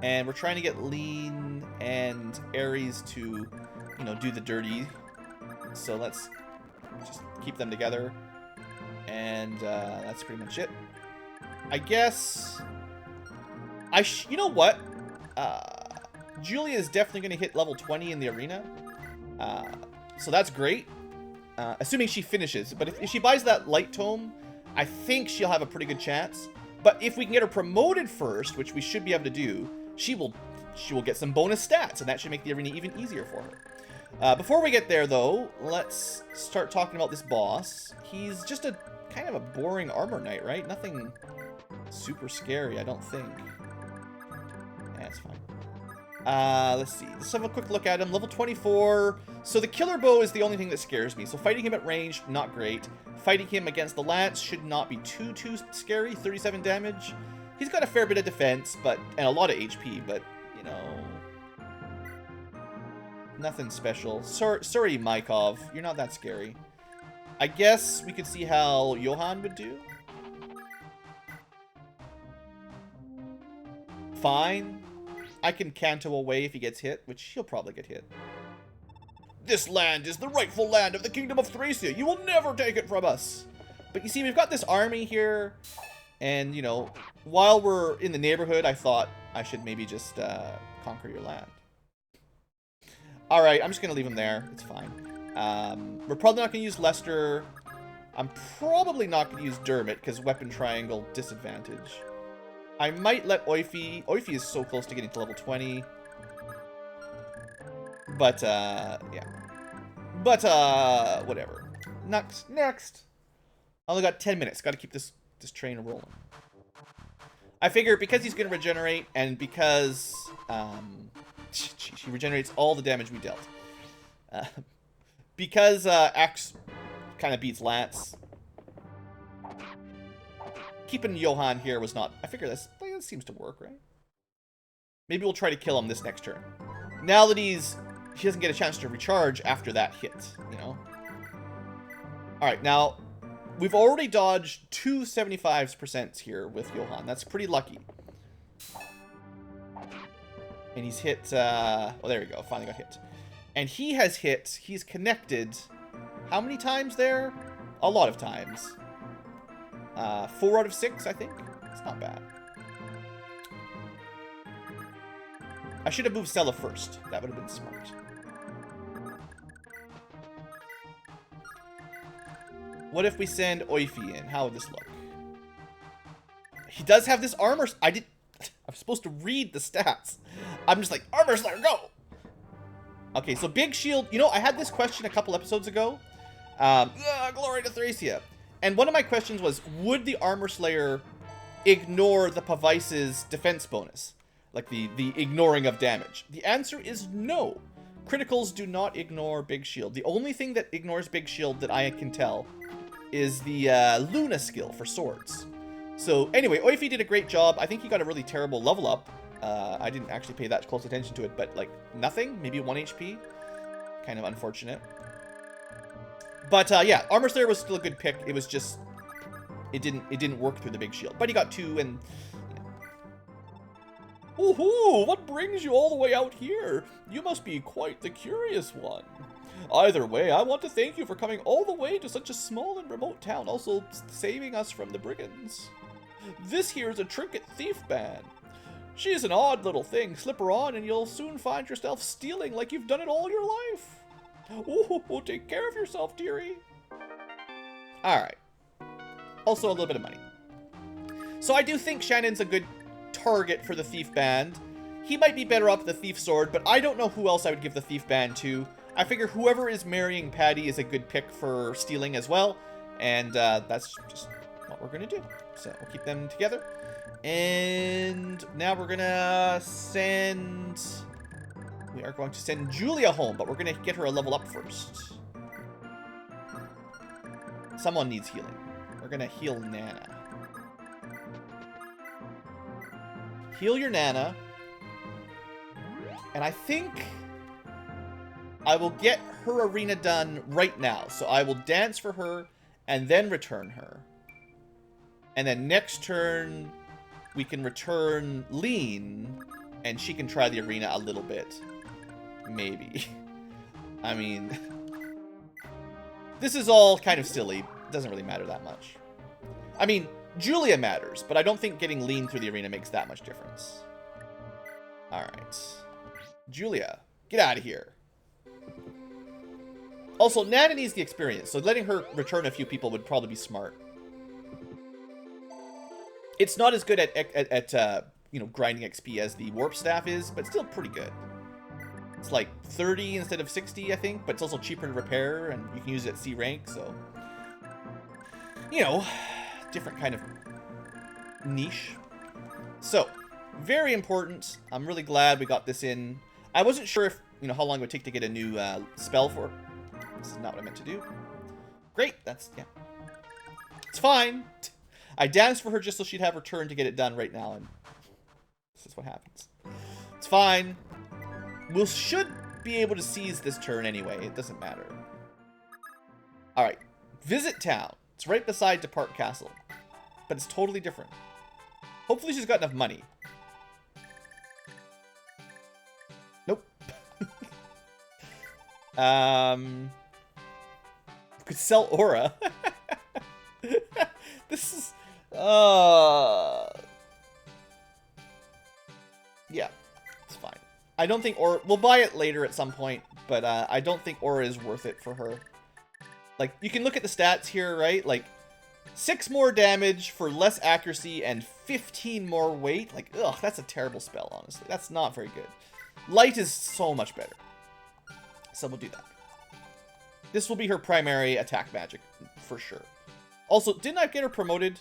And we're trying to get Lean and Ares to... you know, do the dirty. So let's just keep them together. And that's pretty much it. I guess... you know what? Julia is definitely going to hit level 20 in the arena. So that's great. Assuming she finishes. But if she buys that light tome, I think she'll have a pretty good chance. But if we can get her promoted first, which we should be able to do, she will get some bonus stats. And that should make the arena even easier for her. Before we get there, though, let's start talking about this boss. He's just a kind of a boring armor knight, right? Nothing super scary, I don't think. That's fine. Let's see. Let's have a quick look at him. Level 24. So the killer bow is the only thing that scares me. So fighting him at range, not great. Fighting him against the lance should not be too scary. 37 damage. He's got a fair bit of defense, and a lot of HP, but, you know... nothing special. Sorry, Maikov. You're not that scary. I guess we could see how Johan would do. Fine. I can Canto away if he gets hit, which he'll probably get hit. This land is the rightful land of the Kingdom of Thracia. You will never take it from us. But you see, we've got this army here. And, you know, while we're in the neighborhood, I thought I should maybe just conquer your land. Alright, I'm just going to leave him there. It's fine. We're probably not going to use Lester. I'm probably not going to use Dermot, because weapon triangle disadvantage. I might let Oifi. Oifi is so close to getting to level 20. But, yeah. But, whatever. Next. I only got 10 minutes. Got to keep this train rolling. I figure because he's going to regenerate, and because, he regenerates all the damage we dealt. Because Axe kind of beats Lance. Keeping Johan here was not... I figure this seems to work, right? Maybe we'll try to kill him this next turn. Now that he doesn't get a chance to recharge after that hit, you know? Alright, now, we've already dodged 2 75% here with Johann. That's pretty lucky. And he's hit, oh, there we go. Finally got hit. And he has hit, he's connected, how many times there? A lot of times. 4 out of 6, I think. It's not bad. I should have moved Stella first. That would have been smart. What if we send Oifi in? How would this look? He does have this armor. I'm supposed to read the stats. I'm just like, Armor Slayer, go! Okay, so Big Shield. You know, I had this question a couple episodes ago. Glory to Thracia. And one of my questions was, would the Armor Slayer ignore the Pavice's defense bonus? Like the ignoring of damage. The answer is no. Criticals do not ignore Big Shield. The only thing that ignores Big Shield that I can tell is the Luna skill for swords. So anyway, Oifi did a great job. I think he got a really terrible level up. I didn't actually pay that close attention to it, but like nothing, maybe 1 HP. Kind of unfortunate. But yeah, Armor Slayer was still a good pick. It was just it didn't work through the Big Shield. But he got 2 and Woohoo! What brings you all the way out here? You must be quite the curious one. Either way, I want to thank you for coming all the way to such a small and remote town, also saving us from the brigands. This here is a trinket thief band. She is an odd little thing. Slip her on and you'll soon find yourself stealing like you've done it all your life. Ooh, take care of yourself, dearie. Alright. Also a little bit of money. So I do think Shannon's a good target for the thief band. He might be better off with the thief sword, but I don't know who else I would give the thief band to. I figure whoever is marrying Patty is a good pick for stealing as well, and that's just what we're gonna do. So we'll keep them together. And now we're gonna send... We are going to send Julia home, but we're gonna get her a level up first. Someone needs healing. We're gonna heal Nana. Heal your Nana. And I think I will get her arena done right now. So I will dance for her and then return her. And then next turn, we can return Lean and she can try the arena a little bit. Maybe. I mean, this is all kind of silly. It doesn't really matter that much. I mean, Julia matters, but I don't think getting Lean through the arena makes that much difference. Alright. Julia, get out of here. Also, Nana needs the experience, so letting her return a few people would probably be smart. It's not as good at you know, grinding XP as the Warp Staff is, but still pretty good. It's like 30 instead of 60, I think, but it's also cheaper to repair, and you can use it at C rank, so... You know, different kind of niche. So, very important. I'm really glad we got this in. I wasn't sure if, you know, how long it would take to get a new spell for... This is not what I meant to do. Great, that's, yeah. It's fine. I danced for her just so she'd have her turn to get it done right now, and this is what happens. It's fine. We should be able to seize this turn anyway. It doesn't matter. Alright. Visit town. It's right beside Depart Castle. But it's totally different. Hopefully she's got enough money. Nope. Could sell Aura. This is... Yeah, it's fine. I don't think Aura... We'll buy it later at some point, but I don't think Aura is worth it for her. Like, you can look at the stats here, right? Like, 6 more damage for less accuracy and 15 more weight. Like, ugh, that's a terrible spell, honestly. That's not very good. Light is so much better. So we'll do that. This will be her primary attack magic, for sure. Also, didn't I get her promoted?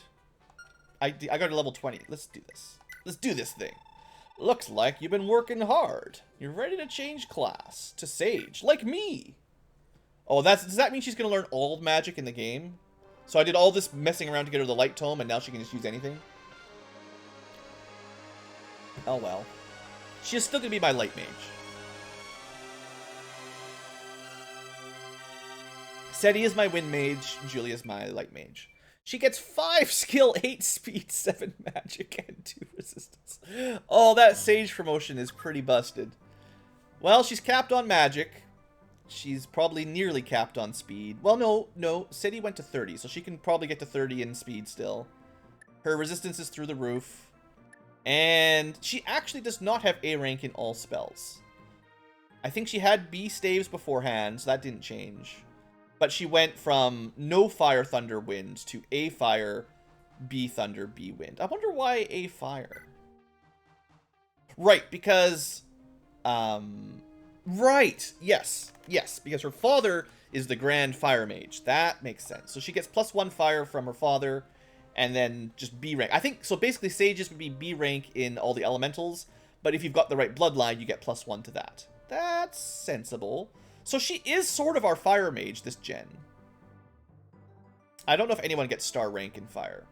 I got her level 20. Let's do this. Let's do this thing. Looks like you've been working hard. You're ready to change class to Sage, like me. Oh, does that mean she's going to learn all magic in the game? So I did all this messing around to get her the Light Tome, and now she can just use anything? Oh, well. She is still going to be my Light Mage. Seti is my wind mage. Julia is my light mage. She gets 5 skill, 8 speed, 7 magic, and 2 resistance. Oh, that sage promotion is pretty busted. Well, she's capped on magic. She's probably nearly capped on speed. Well, no. Seti went to 30, so she can probably get to 30 in speed still. Her resistance is through the roof. And she actually does not have A rank in all spells. I think she had B staves beforehand, so that didn't change. But she went from no fire, thunder, wind to A fire, B thunder, B wind. I wonder why A fire. Right, because... right, yes, because her father is the Grand Fire Mage. That makes sense. So she gets +1 fire from her father, and then just B rank. I think, so basically sages would be B rank in all the elementals, but if you've got the right bloodline, you get +1 to that. That's sensible. So she is sort of our fire mage this gen. I don't know if anyone gets star rank in fire.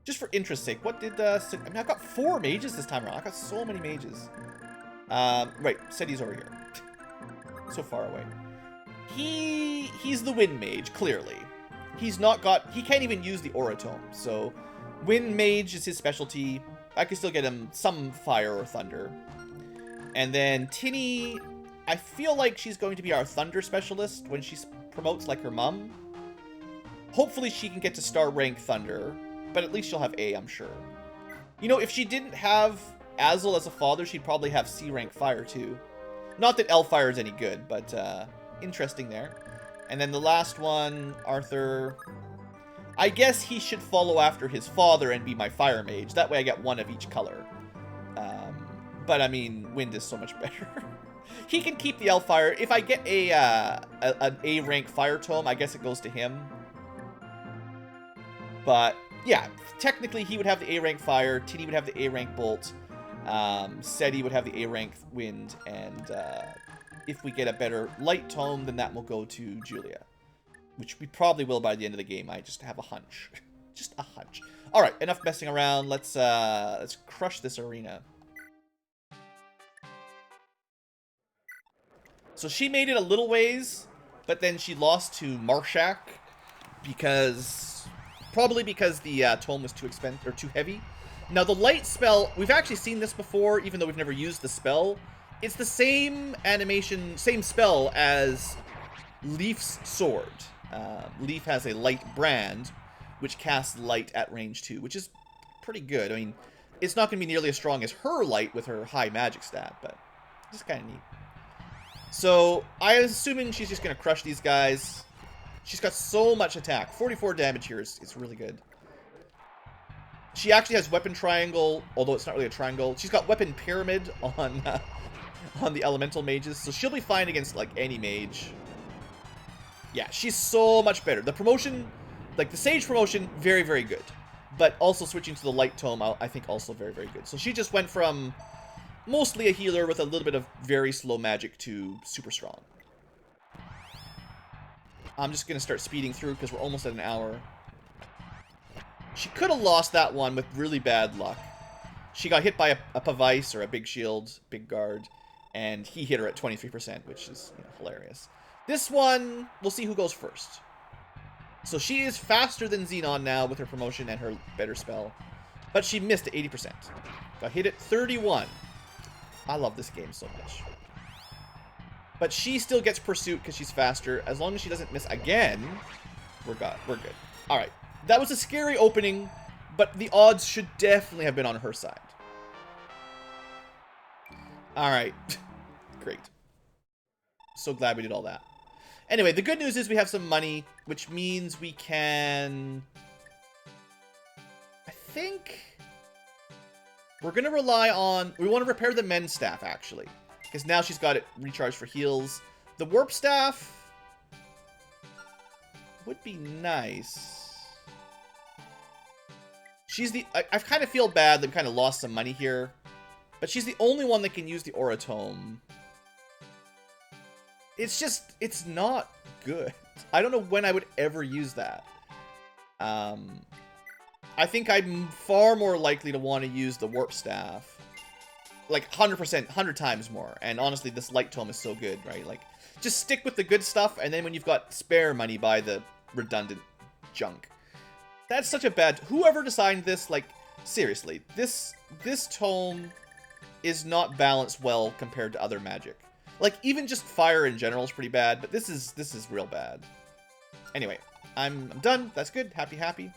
Just for interest's sake, what did I mean, I've got 4 mages this time around. I've got so many mages. Right, Seti's over here. So far away. He's the wind mage, clearly. He can't even use the aura tome, so wind mage is his specialty. I could still get him some fire or thunder. And then Tinny, I feel like she's going to be our thunder specialist when she promotes like her mom. Hopefully she can get to star rank thunder, but at least she'll have A, I'm sure. You know, if she didn't have Azel as a father, she'd probably have C rank fire too. Not that L fire is any good, but interesting there. And then the last one, Arthur. I guess he should follow after his father and be my fire mage. That way I get 1 of each color. But I mean, wind is so much better. He can keep the L fire. If I get an A rank fire tome, I guess it goes to him. But yeah, technically he would have the A rank fire. Tinny would have the A rank bolt. Seti would have the A rank wind, and if we get a better light tome, then that will go to Julia, which we probably will by the end of the game. I just have a hunch. Just a hunch. All right, enough messing around. Let's crush this arena. So she made it a little ways, but then she lost to Marshak probably because the tome was too expensive or too heavy. Now the light spell, we've actually seen this before, even though we've never used the spell. It's the same animation, same spell as Leaf's sword. Leaf has a light brand, which casts light at range 2, which is pretty good. I mean, it's not going to be nearly as strong as her light with her high magic stat, but it's kind of neat. So, I'm assuming she's just going to crush these guys. She's got so much attack. 44 damage here is really good. She actually has weapon triangle, although it's not really a triangle. She's got weapon pyramid on the elemental mages, so she'll be fine against, like, any mage. Yeah, she's so much better. The promotion, like, the sage promotion, very, very good. But also switching to the light tome, I think also very, very good. So she just went from mostly a healer with a little bit of very slow magic to super strong. I'm just going to start speeding through because we're almost at an hour. She could have lost that one with really bad luck. She got hit by a Pavice or a big shield, big guard, and he hit her at 23%, which is, you know, hilarious. This one, we'll see who goes first. So she is faster than Xenon now with her promotion and her better spell, but she missed at 80%. Got hit at 31. I love this game so much. But she still gets pursuit because she's faster. As long as she doesn't miss again, we're good. All right. That was a scary opening, but the odds should definitely have been on her side. All right. Great. So glad we did all that. Anyway, the good news is we have some money, which means we can... I think... we're going to rely on... we want to repair the men's staff, actually. Because now she's got it recharged for heals. The warp staff... would be nice. She's the... I kind of feel bad that we kind of lost some money here. But she's the only one that can use the Aura Tome. It's just... it's not good. I don't know when I would ever use that. I think I'm far more likely to want to use the Warp Staff. Like, 100%, 100 times more. And honestly, this Light Tome is so good, right? Like, Just stick with the good stuff, and then when you've got spare money, buy the redundant junk. That's such a bad... Whoever designed this, like, seriously, this tome is not balanced well compared to other magic. Like, even just fire in general is pretty bad, but this is real bad. Anyway, I'm done. That's good. Happy, happy.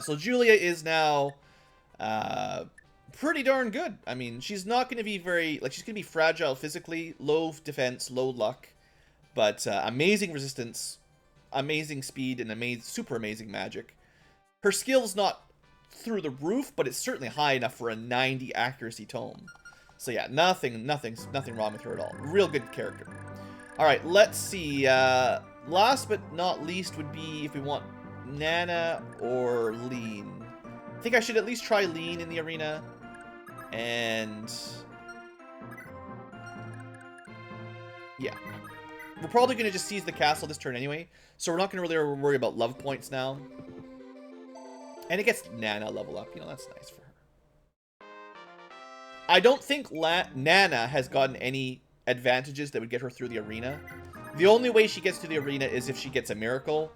So Julia is now pretty darn good. I mean, she's not going to be very... Like, she's going to be fragile physically, low defense, low luck, but amazing resistance, amazing speed, and super amazing magic. Her skill's not through the roof, but it's certainly high enough for a 90 accuracy tome. So yeah, nothing wrong with her at all. Real good character. All right, let's see. Last but not least would be if we want Nana or Lean. I think I should at least try Lean in the arena. And yeah, we're probably going to just seize the castle this turn anyway. So we're not going to really worry about love points now. And it gets Nana level up. You know, that's nice for her. I don't think Nana has gotten any advantages that would get her through the arena. The only way she gets to the arena is if she gets a miracle,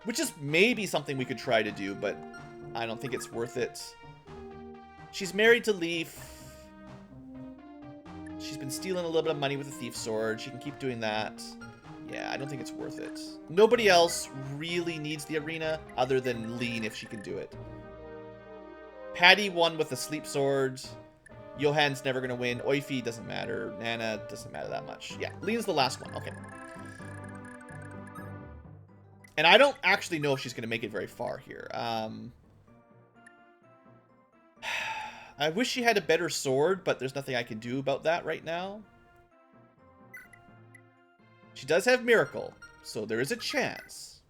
which is maybe something we could try to do, but I don't think it's worth it. She's married to Leaf. She's been stealing a little bit of money with the thief sword. She can keep doing that. Yeah, I don't think it's worth it. Nobody else really needs the arena other than Lean if she can do it. Patty won with the sleep sword. Johann's never going to win. Oifi doesn't matter. Nana doesn't matter that much. Yeah, Lean's the last one. Okay. And I don't actually know if she's going to make it very far here. I wish she had a better sword, but there's nothing I can do about that right now. She does have Miracle, so there is a chance.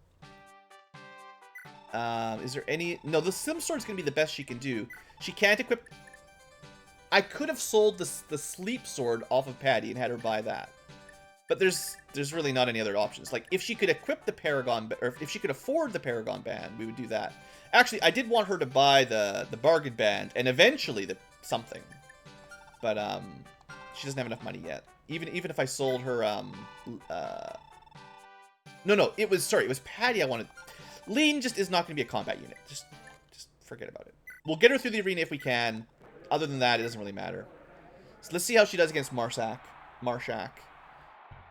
Is there any... No, the Sim Sword's going to be the best she can do. She can't equip... I could have sold the Sleep Sword off of Patty and had her buy that. But there's really not any other options. Like, if she could equip the Paragon... Or if she could afford the Paragon Band, we would do that. Actually, I did want her to buy the Bargain Band and eventually the something. But, she doesn't have enough money yet. Even if I sold her, No, it was Patty I wanted. Lean just is not going to be a combat unit. Just forget about it. We'll get her through the arena if we can. Other than that, it doesn't really matter. So let's see how she does against Marshak.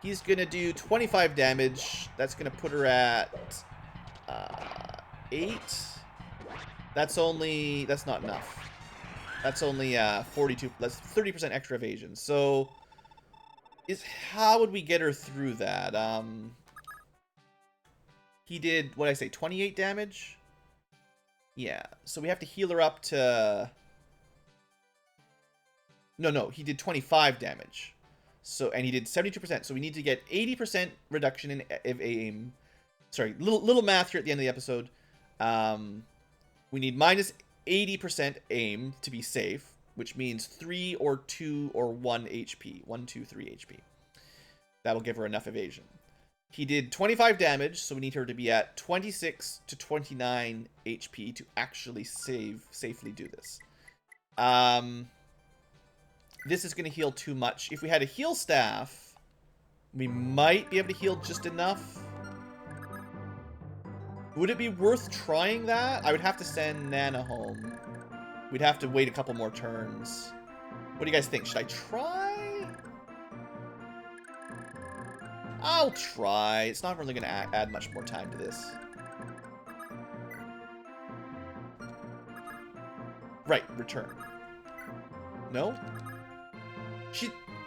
He's going to do 25 damage. That's going to put her at 8. That's not enough. That's only 42. That's 30% extra evasion. So how would we get her through that? He did, what did I say, 28 damage? Yeah, so we have to heal her up to... No, he did 25 damage. So, and he did 72%, so we need to get 80% reduction in aim. Sorry, little math here at the end of the episode. We need minus 80% aim to be safe, which means 3 or 2 or 1 HP. 1, 2, 3 HP. That will give her enough evasion. He did 25 damage, so we need her to be at 26 to 29 HP to actually safely do this. This is going to heal too much. If we had a heal staff, we might be able to heal just enough. Would it be worth trying that? I would have to send Nana home. We'd have to wait a couple more turns. What do you guys think? Should I try? I'll try. It's not really going to add much more time to this. Right, return. No?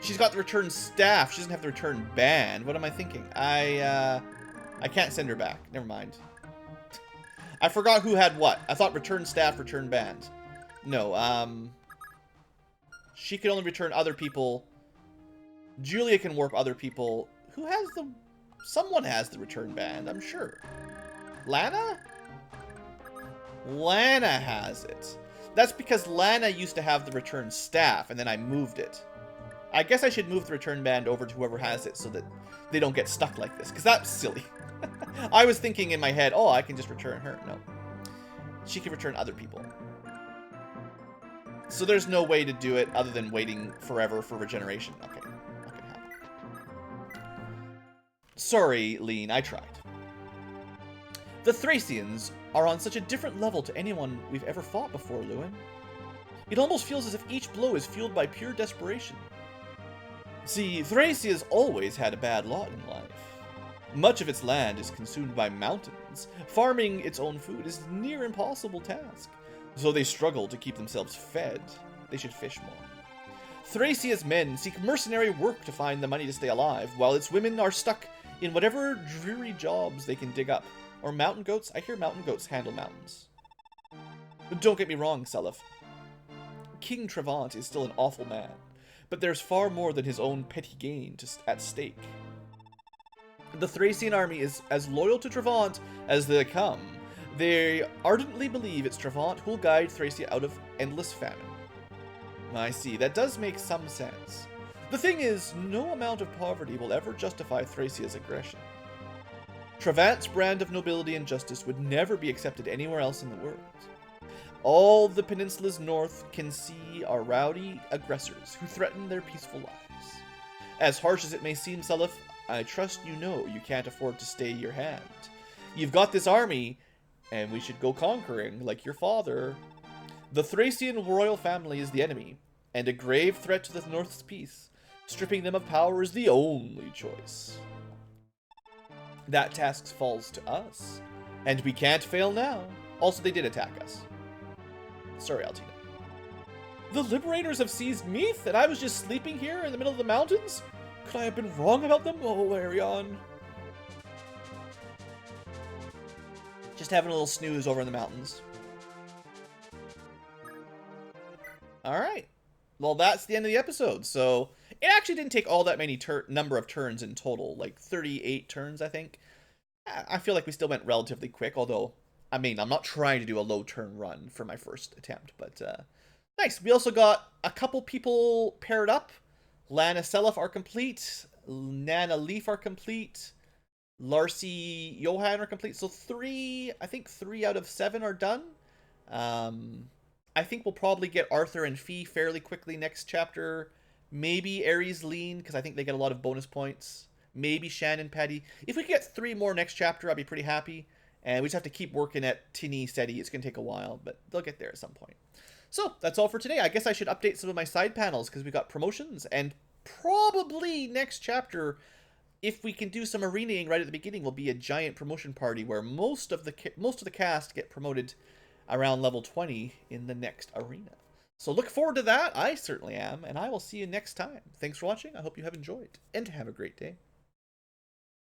She's got the return staff. She doesn't have the return band. What am I thinking? I can't send her back. Never mind. I forgot who had what. I thought return staff, return band. No, she can only return other people. Julia can warp other people. Who has the... Someone has the return band, I'm sure. Lana? Lana has it. That's because Lana used to have the return staff, and then I moved it. I guess I should move the return band over to whoever has it so that they don't get stuck like this, because that's silly. I was thinking in my head, oh, I can just return her. No. She can return other people. So there's no way to do it other than waiting forever for regeneration. Okay. Not gonna happen. Sorry, Lean, I tried. The Thracians are on such a different level to anyone we've ever fought before, Lewin. It almost feels as if each blow is fueled by pure desperation. See, Thracia's always had a bad lot in life. Much of its land is consumed by mountains. Farming its own food is a near impossible task. So they struggle to keep themselves fed. They should fish more. Thracia's men seek mercenary work to find the money to stay alive, while its women are stuck in whatever dreary jobs they can dig up. Or mountain goats? I hear mountain goats handle mountains. But don't get me wrong, Seliph. King Trevant is still an awful man, but there's far more than his own petty gain at stake. The Thracian army is as loyal to Trevant as they come. They ardently believe it's Trevant who will guide Thracia out of endless famine. I see, that does make some sense. The thing is, no amount of poverty will ever justify Thracia's aggression. Trevant's brand of nobility and justice would never be accepted anywhere else in the world. All the peninsula's north can see are rowdy aggressors who threaten their peaceful lives. As harsh as it may seem, Seliph, I trust you know you can't afford to stay your hand. You've got this army, and we should go conquering, like your father. The Thracian royal family is the enemy, and a grave threat to the North's peace. Stripping them of power is the only choice. That task falls to us, and we can't fail now. Also, they did attack us. Sorry, Altina. The Liberators have seized Meath, and I was just sleeping here in the middle of the mountains? Could I have been wrong about them? Oh, Arion. Just having a little snooze over in the mountains. Alright. Well, that's the end of the episode. So, it actually didn't take all that many number of turns in total. Like, 38 turns, I think. I feel like we still went relatively quick, although, I mean, I'm not trying to do a low turn run for my first attempt, but, nice. We also got a couple people paired up. Lana Seliph are complete. Nana Leaf are complete. Larcy Johan are complete. So I think 3 out of 7 are done. I think we'll probably get Arthur and Fee fairly quickly next chapter. Maybe Aries Lean, because I think they get a lot of bonus points. Maybe Shannon Patty. If we get 3 more next chapter, I'll be pretty happy. And we just have to keep working at Tinny Steady. It's going to take a while, but they'll get there at some point. So, that's all for today. I guess I should update some of my side panels, because we got promotions, and probably next chapter, if we can do some arenaing right at the beginning, will be a giant promotion party where most of the cast get promoted around level 20 in the next arena. So look forward to that. I certainly am, and I will see you next time. Thanks for watching. I hope you have enjoyed, and have a great day.